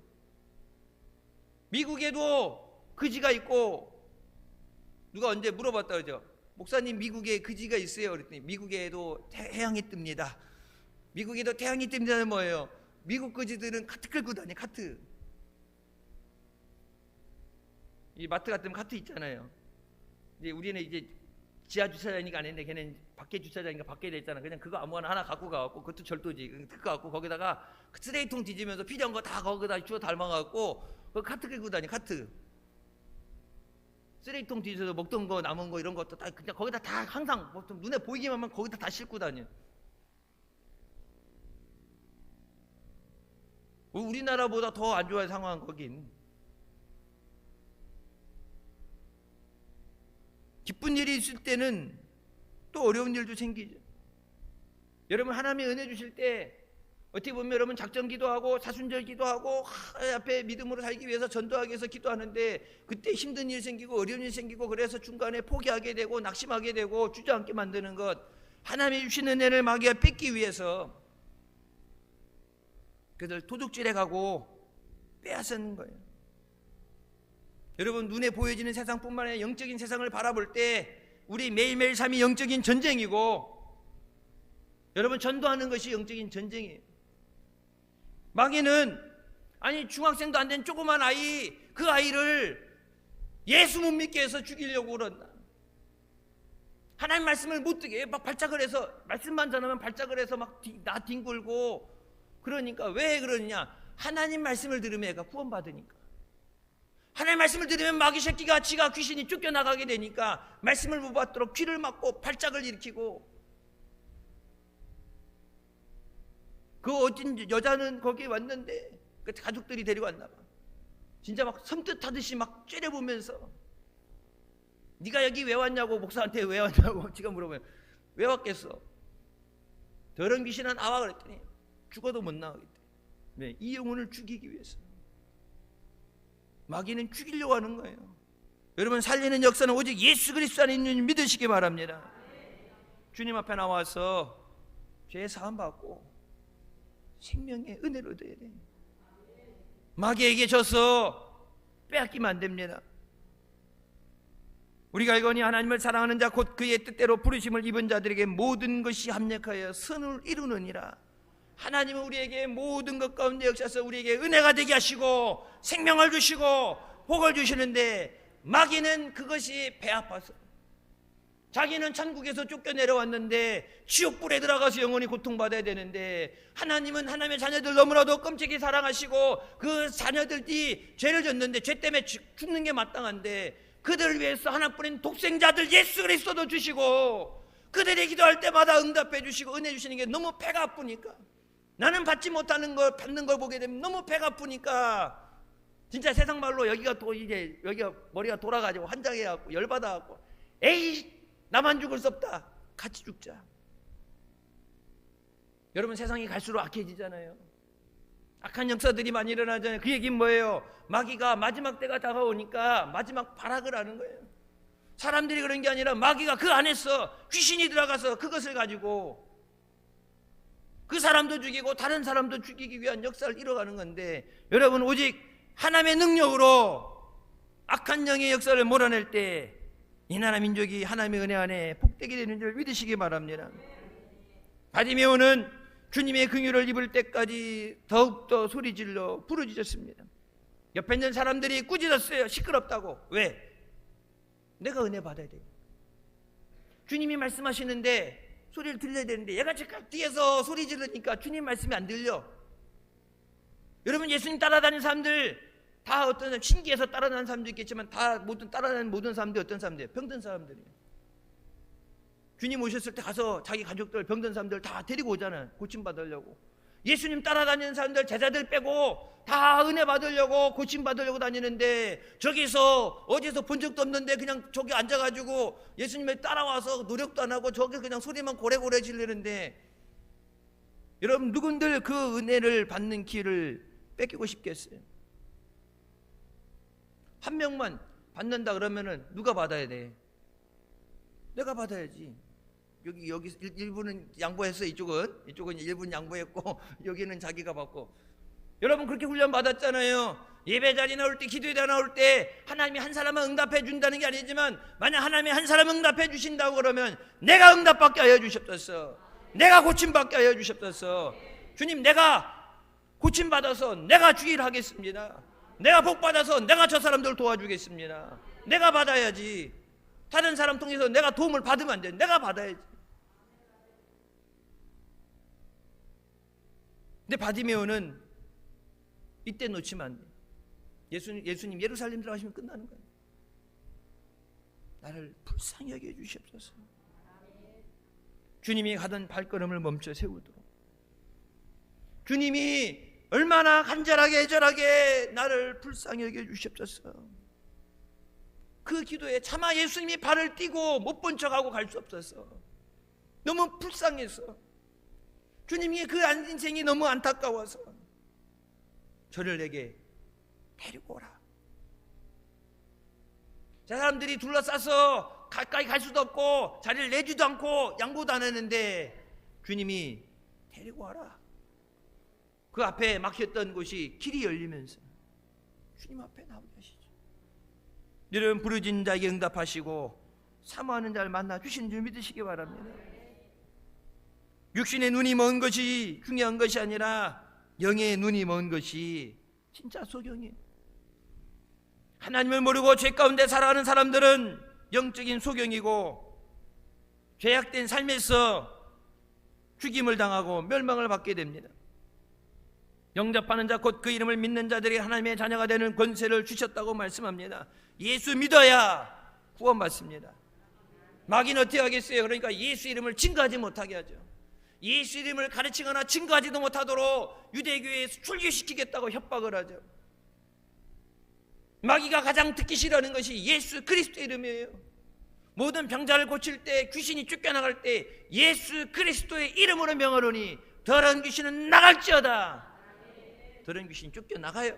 미국에도 그지가 있고, 누가 언제 물어봤다 그러죠. 목사님, 미국에 그지가 있어요? 그랬더니 미국에도 태양이 뜹니다. 미국에도 태양이 뜹니다는 뭐예요? 미국 그지들은 카트 끌고 다니. 카트. 이 마트 같으면 카트 있잖아요. 이제 우리는 이제 지하 주차장이니까 안 했는데 걔는 밖에 주차장이니까 밖에 돼 있잖아. 그냥 그거 아무거나 하나 갖고 가갖고, 그것도 절도지. 그거 갖고 거기다가 쓰레기통 뒤지면서 필요한 거 다 거기다 주워 담아갖고 그 카트 끌고 다니. 카트. 쓰레기통 뒤져서 먹던 거 남은 거 이런 것도 다 그냥 거기다 다 항상 눈에 보이기만 하면 거기다 다 싣고 다녀. 우리나라보다 더 안 좋아요 상황 거긴. 기쁜 일이 있을 때는 또 어려운 일도 생기죠. 여러분, 하나님이 은혜 주실 때 어떻게 보면 여러분 작전 기도하고 사순절 기도하고 앞에 믿음으로 살기 위해서 전도하기 위해서 기도하는데 그때 힘든 일 생기고 어려운 일 생기고 그래서 중간에 포기하게 되고 낙심하게 되고 주저앉게 만드는 것, 하나님이 주신 은혜를 마귀가 뺏기 위해서 그들 도둑질해 가고 빼앗는 거예요. 여러분, 눈에 보여지는 세상뿐만 아니라 영적인 세상을 바라볼 때 우리 매일매일 삶이 영적인 전쟁이고, 여러분 전도하는 것이 영적인 전쟁이에요. 마귀는 아니 중학생도 안 된 조그만 아이, 그 아이를 예수 못 믿게 해서 죽이려고 그런다. 하나님 말씀을 못 듣게 막 발작을 해서, 말씀만 전하면 발작을 해서 막 나 뒹굴고. 그러니까 왜 그러느냐? 하나님 말씀을 들으면 애가 구원받으니까. 하나님 말씀을 들으면 마귀 새끼가 지가 귀신이 쫓겨나가게 되니까 말씀을 못 받도록 귀를 막고 발작을 일으키고. 그 어진 여자는 거기 왔는데 그 가족들이 데리고 왔나 봐. 진짜 막 섬뜩하듯이 막 째려보면서 네가 여기 왜 왔냐고, 목사한테 왜 왔냐고 지가 물어보면 왜 왔겠어? 더러운 귀신아 나와 그랬더니 죽어도 못 나가겠대. 네, 이 영혼을 죽이기 위해서. 마귀는 죽이려고 하는 거예요. 여러분, 살리는 역사는 오직 예수 그리스도 안에 있는 줄 믿으시기 바랍니다. 주님 앞에 나와서 죄 사함 받고 생명의 은혜를 얻어야 돼요. 마귀에게 져서 빼앗기면 안 됩니다. 우리가 알거니 하나님을 사랑하는 자 곧 그의 뜻대로 부르심을 입은 자들에게 모든 것이 합력하여 선을 이루느니라. 하나님은 우리에게 모든 것 가운데 역사서 우리에게 은혜가 되게 하시고 생명을 주시고 복을 주시는데, 마귀는 그것이 배 아파서, 자기는 천국에서 쫓겨내려왔는데 지옥불에 들어가서 영원히 고통받아야 되는데, 하나님은 하나님의 자녀들 너무나도 끔찍히 사랑하시고 그 자녀들이 죄를 졌는데 죄 때문에 죽는 게 마땅한데 그들을 위해서 하나뿐인 독생자들 예수 그리스도도 주시고 그들이 기도할 때마다 응답해 주시고 은혜 주시는 게 너무 배가 아프니까, 나는 받지 못하는 걸 받는 걸 보게 되면 너무 배가 아프니까 진짜 세상 말로 여기가 또 이제 여기가 머리가 돌아가지고 환장해갖고 열받아갖고 에이 나만 죽을 수 없다, 같이 죽자. 여러분, 세상이 갈수록 악해지잖아요. 악한 역사들이 많이 일어나잖아요. 그 얘기는 뭐예요? 마귀가 마지막 때가 다가오니까 마지막 발악을 하는 거예요. 사람들이 그런 게 아니라 마귀가 그 안에서 귀신이 들어가서 그것을 가지고 그 사람도 죽이고 다른 사람도 죽이기 위한 역사를 이뤄가는 건데, 여러분, 오직 하나님의 능력으로 악한 영의 역사를 몰아낼 때 이 나라 민족이 하나님의 은혜 안에 복되게 되는 줄 믿으시기 바랍니다. 바디메오는 주님의 긍휼을 입을 때까지 더욱더 소리질러 부르짖었습니다. 옆에 있는 사람들이 꾸짖었어요. 시끄럽다고. 왜? 내가 은혜 받아야 돼. 주님이 말씀하시는데 소리를 들려야 되는데 얘가 즉각 뒤에서 소리 지르니까 주님 말씀이 안 들려. 여러분, 예수님 따라다니는 사람들 다 어떤 사람, 신기해서 따라다니는 사람도 있겠지만 다 모든 따라다니는 모든 사람들이 어떤 사람들이에요? 병든 사람들이에요. 주님 오셨을 때 가서 자기 가족들, 병든 사람들 다 데리고 오잖아요. 고침받으려고. 예수님 따라다니는 사람들, 제자들 빼고 다 은혜 받으려고 고침받으려고 다니는데, 저기서 어디서 본 적도 없는데 그냥 저기 앉아가지고 예수님을 따라와서 노력도 안 하고 저기 그냥 소리만 고래고래 지르는데, 여러분, 누군들 그 은혜를 받는 기회를 뺏기고 싶겠어요? 한 명만 받는다 그러면은 누가 받아야 돼? 내가 받아야지. 여기 일부는 양보했어. 이쪽은 일부는 양보했고 여기는 자기가 받고. 여러분, 그렇게 훈련 받았잖아요. 예배 자리 나올 때, 기도에 나올 때 하나님이 한 사람은 응답해 준다는 게 아니지만, 만약 하나님이 한 사람 응답해 주신다고 그러면 내가 응답받게 하여 주셨소서. 내가 고침받게 하여 주셨소서. 주님, 내가 고침받아서 내가 주의를 하겠습니다. 내가 복받아서 내가 저 사람들 도와주겠습니다. 내가 받아야지. 다른 사람 통해서 내가 도움을 받으면 안 돼. 내가 받아야지. 근데 바디메오는 이때 놓치면 안 돼. 예수님 예루살렘 들어가시면 끝나는 거예요. 나를 불쌍히 여겨 주시옵소서. 주님이 가던 발걸음을 멈춰 세우도록, 주님이 얼마나 간절하게 애절하게 나를 불쌍히 여겨 주시옵소서. 그 기도에 차마 예수님이 발을 띄고 못 본 척하고 갈 수 없어서 너무 불쌍해서, 주님이 그 인생이 너무 안타까워서 저를 내게 데리고 오라. 저 사람들이 둘러싸서 가까이 갈 수도 없고 자리를 내주도 않고 양보도 안 하는데 주님이 데리고 와라. 그 앞에 막혔던 곳이 길이 열리면서 주님 앞에 나오게 하시죠. 여러분, 부르짖는 자에게 응답하시고 사모하는 자를 만나 주시는 줄 믿으시기 바랍니다. 육신의 눈이 먼 것이 중요한 것이 아니라 영의 눈이 먼 것이 진짜 소경이에요. 하나님을 모르고 죄 가운데 살아가는 사람들은 영적인 소경이고, 죄악된 삶에서 죽임을 당하고 멸망을 받게 됩니다. 영접하는 자, 곧 그 이름을 믿는 자들이 하나님의 자녀가 되는 권세를 주셨다고 말씀합니다. 예수 믿어야 구원받습니다. 마귀는 어떻게 하겠어요? 그러니까 예수 이름을 증거하지 못하게 하죠. 예수 이름을 가르치거나 증거하지도 못하도록 유대교회에서 출교시키겠다고 협박을 하죠. 마귀가 가장 듣기 싫어하는 것이 예수 그리스도 이름이에요. 모든 병자를 고칠 때, 귀신이 쫓겨나갈 때 예수 그리스도의 이름으로 명하노니 더러운 귀신은 나갈지어다. 더러운 귀신이 쫓겨나가요.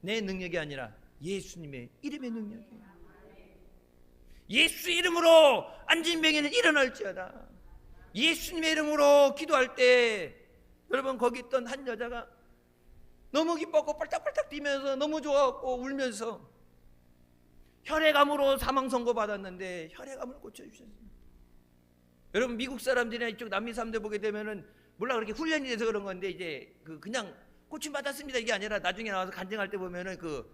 내 능력이 아니라 예수님의 이름의 능력이에요. 예수 이름으로 앉은 병에는 일어날지어다. 예수님의 이름으로 기도할 때, 여러분, 거기 있던 한 여자가 너무 기뻤고 빨딱빨딱 뛰면서 너무 좋아하고 울면서 혈액암으로 사망 선고 받았는데 혈액암을 고쳐주셨습니다. 여러분, 미국 사람들이나 이쪽 남미 사람들 보게 되면은 몰라 그렇게 훈련이 돼서 그런 건데, 이제 그냥 고침 받았습니다 이게 아니라 나중에 나와서 간증할 때 보면은 그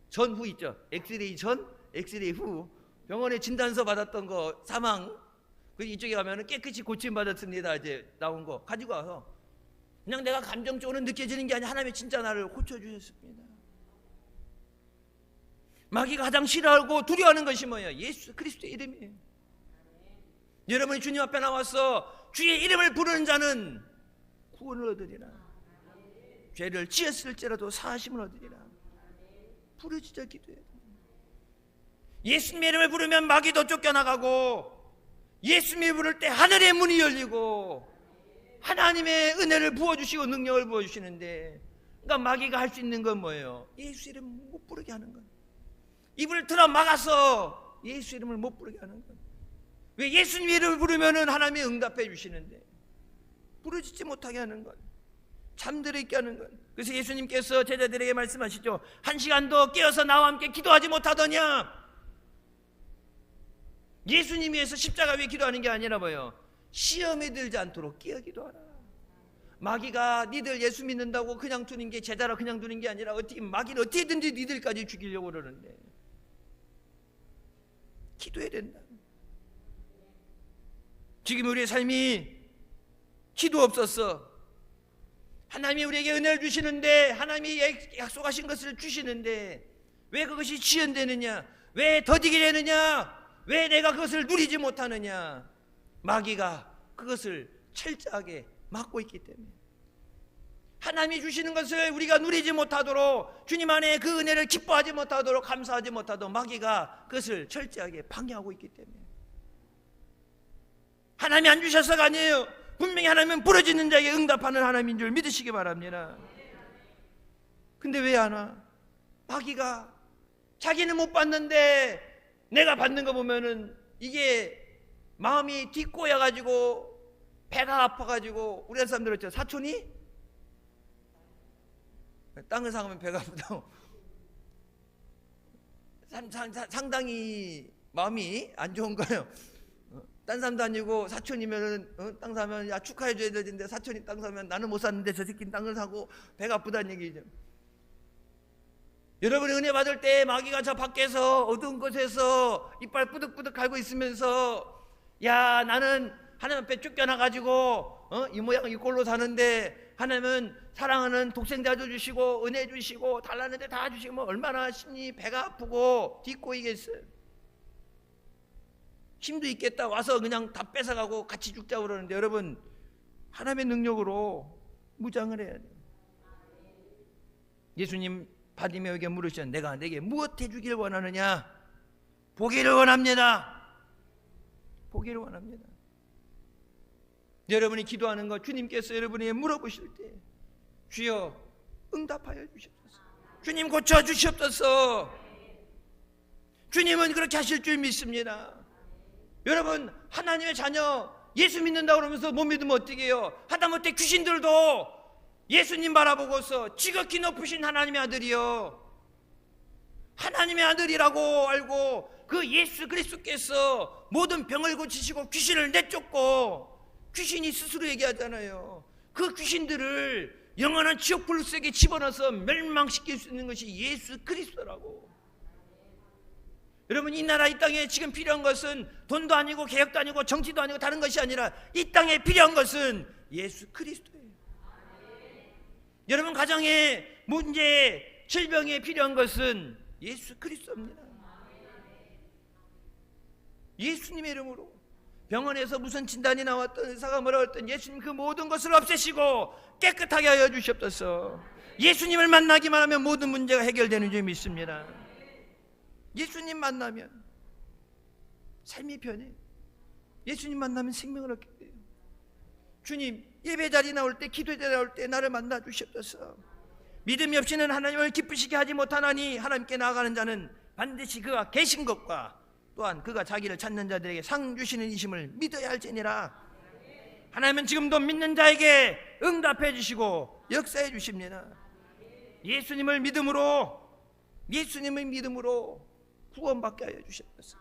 전후 있죠. 엑스레이 전, 엑스레이 후 병원에 진단서 받았던 거 사망, 그 이쪽에 가면은 깨끗이 고침 받았습니다 이제 나온 거 가지고 와서, 그냥 내가 감정적으로 느껴지는 게 아니라 하나님이 진짜 나를 고쳐주셨습니다. 마귀가 가장 싫어하고 두려워하는 것이 뭐예요? 예수 그리스도의 이름이에요. 여러분이 주님 앞에 나와서 주의 이름을 부르는 자는 구원을 얻으리라. 죄를 지었을지라도 사하심을 얻으리라. 부르짖어 기도해야 됩니다. 예수님의 이름을 부르면 마귀도 쫓겨나가고, 예수님이 부를 때 하늘의 문이 열리고 하나님의 은혜를 부어주시고 능력을 부어주시는데, 그러니까 마귀가 할 수 있는 건 뭐예요? 예수 이름 못 부르게 하는 것. 입을 틀어 막아서 예수 이름을 못 부르게 하는 것. 왜? 예수님 이름을 부르면 하나님이 응답해 주시는데 부르짖지 못하게 하는 것, 잠들어 있게 하는 것. 그래서 예수님께서 제자들에게 말씀하시죠. 1시간도 깨어서 나와 함께 기도하지 못하더냐? 예수님 위해서 십자가 위에 기도하는 게 아니라 뭐예요? 시험에 들지 않도록 깨어 기도하라. 마귀가 니들 예수 믿는다고 그냥 두는 게, 제자라 그냥 두는 게 아니라 마귀는 어떻게든지 니들까지 죽이려고 그러는데 기도해야 된다. 지금 우리의 삶이 기도 없었어. 하나님이 우리에게 은혜를 주시는데, 하나님이 약속하신 것을 주시는데 왜 그것이 지연되느냐? 왜 더디게 되느냐? 왜 내가 그것을 누리지 못하느냐? 마귀가 그것을 철저하게 막고 있기 때문에, 하나님이 주시는 것을 우리가 누리지 못하도록, 주님 안에 그 은혜를 기뻐하지 못하도록, 감사하지 못하도록 마귀가 그것을 철저하게 방해하고 있기 때문에, 하나님이 안 주셔서가 아니에요. 분명히 하나님은 부르짖는 자에게 응답하는 하나님인 줄 믿으시기 바랍니다. 근데 왜 안 와? 마귀가 자기는 못 받는데 내가 받는 거 보면은 이게 마음이 뒷꼬여가지고 배가 아파가지고, 우리 사람들 있죠. 사촌이 땅을 사면 배가 아프다고 상당히 마음이 안 좋은 거예요. 딴 사람도 아니고 사촌이면은 땅 사면 야 축하해 줘야 되는데, 사촌이 땅 사면 나는 못 샀는데 저 새끼는 땅을 사고 배가 아프다는 얘기죠. 여러분이 은혜 받을 때 마귀가 저 밖에서 어두운 곳에서 이빨 뿌득뿌득 갈고 있으면서, 야 나는 하나님 앞에 쫓겨나가지고 이 모양 이 꼴로 사는데 하나님은 사랑하는 독생자도 주시고 은혜 주시고 달라는데 다 주시고, 뭐 얼마나 심리 배가 아프고 뒷꼬이겠어요. 힘도 있겠다 와서 그냥 다 뺏어가고 같이 죽자고 그러는데, 여러분 하나님의 능력으로 무장을 해야 돼요. 예수님 바디메오에게 물으시죠. 내가 내게 무엇 해주길 원하느냐? 보기를 원합니다. 보기를 원합니다. 여러분이 기도하는 것, 주님께서 여러분에게 물어보실 때 주여 응답하여 주시옵소서. 주님 고쳐 주시옵소서. 주님은 그렇게 하실 줄 믿습니다. 여러분 하나님의 자녀 예수 믿는다고 그러면서 못 믿으면 어떻게 해요? 하다못해 귀신들도 예수님 바라보고서 지극히 높으신 하나님의 아들이요, 하나님의 아들이라고 알고 그 예수 그리스도께서 모든 병을 고치시고 귀신을 내쫓고, 귀신이 스스로 얘기하잖아요. 그 귀신들을 영원한 지옥 불속에 집어넣어서 멸망시킬 수 있는 것이 예수 그리스도라고. 여러분 이 나라 이 땅에 지금 필요한 것은 돈도 아니고 개혁도 아니고 정치도 아니고 다른 것이 아니라 이 땅에 필요한 것은 예수 그리스도예요. 여러분 가정에 문제, 질병에 필요한 것은 예수 그리스도입니다. 예수님의 이름으로 병원에서 무슨 진단이 나왔던 의사가 뭐라고 했던 예수님 그 모든 것을 없애시고 깨끗하게 하여 주시옵소서. 예수님을 만나기만 하면 모든 문제가 해결되는 줄 믿습니다. 예수님 만나면 삶이 변해. 예수님 만나면 생명을 얻게 돼요. 주님 예배 자리 나올 때, 기도 자리 나올 때 나를 만나 주시옵소서. 믿음이 없이는 하나님을 기쁘시게 하지 못하나니 하나님께 나아가는 자는 반드시 그가 계신 것과 또한 그가 자기를 찾는 자들에게 상 주시는 이심을 믿어야 할지니라. 하나님은 지금도 믿는 자에게 응답해 주시고 역사해 주십니다. 예수님을 믿음으로 구원받게 하여 주시옵소서.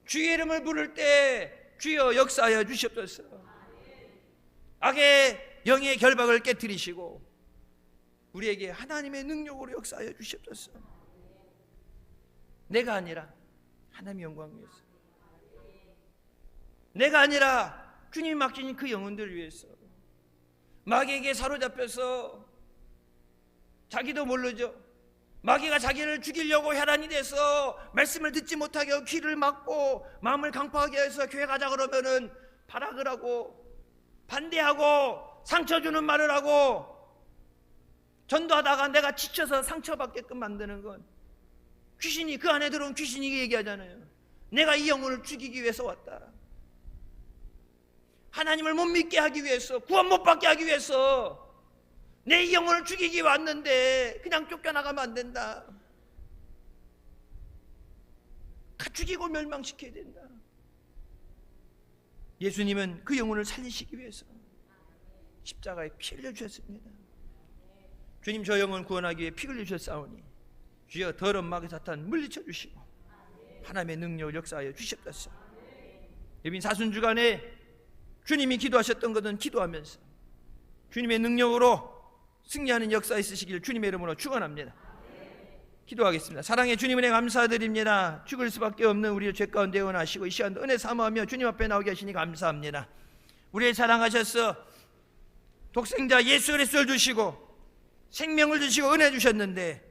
주의 이름을 부를 때 주여 역사하여 주시옵소서. 악의 영의 결박을 깨뜨리시고 우리에게 하나님의 능력으로 역사하여 주시옵소서. 내가 아니라 하나님의 영광을 위해서, 내가 아니라 주님이 맡기신 그 영혼들을 위해서, 마귀에게 사로잡혀서 자기도 모르죠. 마귀가 자기를 죽이려고 혈안이 돼서 말씀을 듣지 못하게 하고 귀를 막고 마음을 강팍하게 해서 교회 가자 그러면은 발악을 하고 반대하고 상처 주는 말을 하고 전도하다가 내가 지쳐서 상처받게끔 만드는 건 귀신이, 그 안에 들어온 귀신이 얘기하잖아요. 내가 이 영혼을 죽이기 위해서 왔다. 하나님을 못 믿게 하기 위해서, 구원 못 받게 하기 위해서 내 이 영혼을 죽이기 왔는데 그냥 쫓겨나가면 안 된다. 다 죽이고 멸망시켜야 된다. 예수님은 그 영혼을 살리시기 위해서 십자가에 피 흘려주셨습니다. 주님, 저 영혼 구원하기 위해 피 흘려주셨사오니 주여 더러운 마귀 사탄 물리쳐 주시고 하나님의 능력을 역사하여 주시옵소서. 여러분, 사순주간에 주님이 기도하셨던 것은 기도하면서 주님의 능력으로 승리하는 역사 있으시기를 주님의 이름으로 축원합니다. 기도하겠습니다. 사랑의 주님, 은혜 감사드립니다. 죽을 수밖에 없는 우리의 죄 가운데 원하시고 이 시간도 은혜 사모하며 주님 앞에 나오게 하시니 감사합니다. 우리의 사랑하셔서 독생자 예수 그리스도를 주시고 생명을 주시고 은혜 주셨는데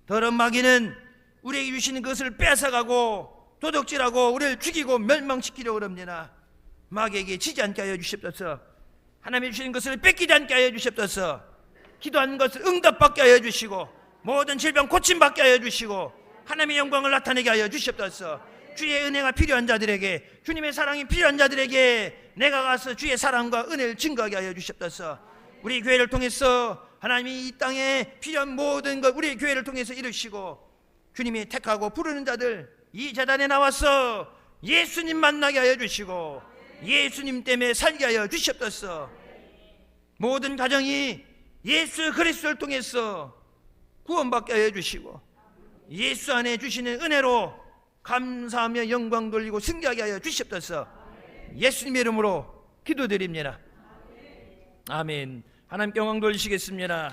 더러운 마귀는 우리에게 주시는 것을 뺏어가고 도둑질하고 우리를 죽이고 멸망시키려고 합니다. 마귀에게 지지 않게 하여 주시옵소서. 하나님이 주시는 것을 뺏기지 않게 하여 주시옵소서. 기도하는 것을 응답받게 하여 주시고 모든 질병 고침받게 하여 주시고 하나님의 영광을 나타내게 하여 주시옵소서. 주의 은혜가 필요한 자들에게, 주님의 사랑이 필요한 자들에게 내가 가서 주의 사랑과 은혜를 증거하게 하여 주시옵소서. 우리 교회를 통해서 하나님이 이 땅에 필요한 모든 것 우리 교회를 통해서 이루시고 주님이 택하고 부르는 자들 이 제단에 나와서 예수님 만나게 하여 주시고 예수님 때문에 살게 하여 주시옵소서. 모든 가정이 예수 그리스도를 통해서 구원받게 하여 주시고 예수 안에 주시는 은혜로 감사하며 영광 돌리고 승리하게 하여 주시옵소서. 예수님의 이름으로 기도드립니다. 아멘. 하나님께 영광 돌리시겠습니다.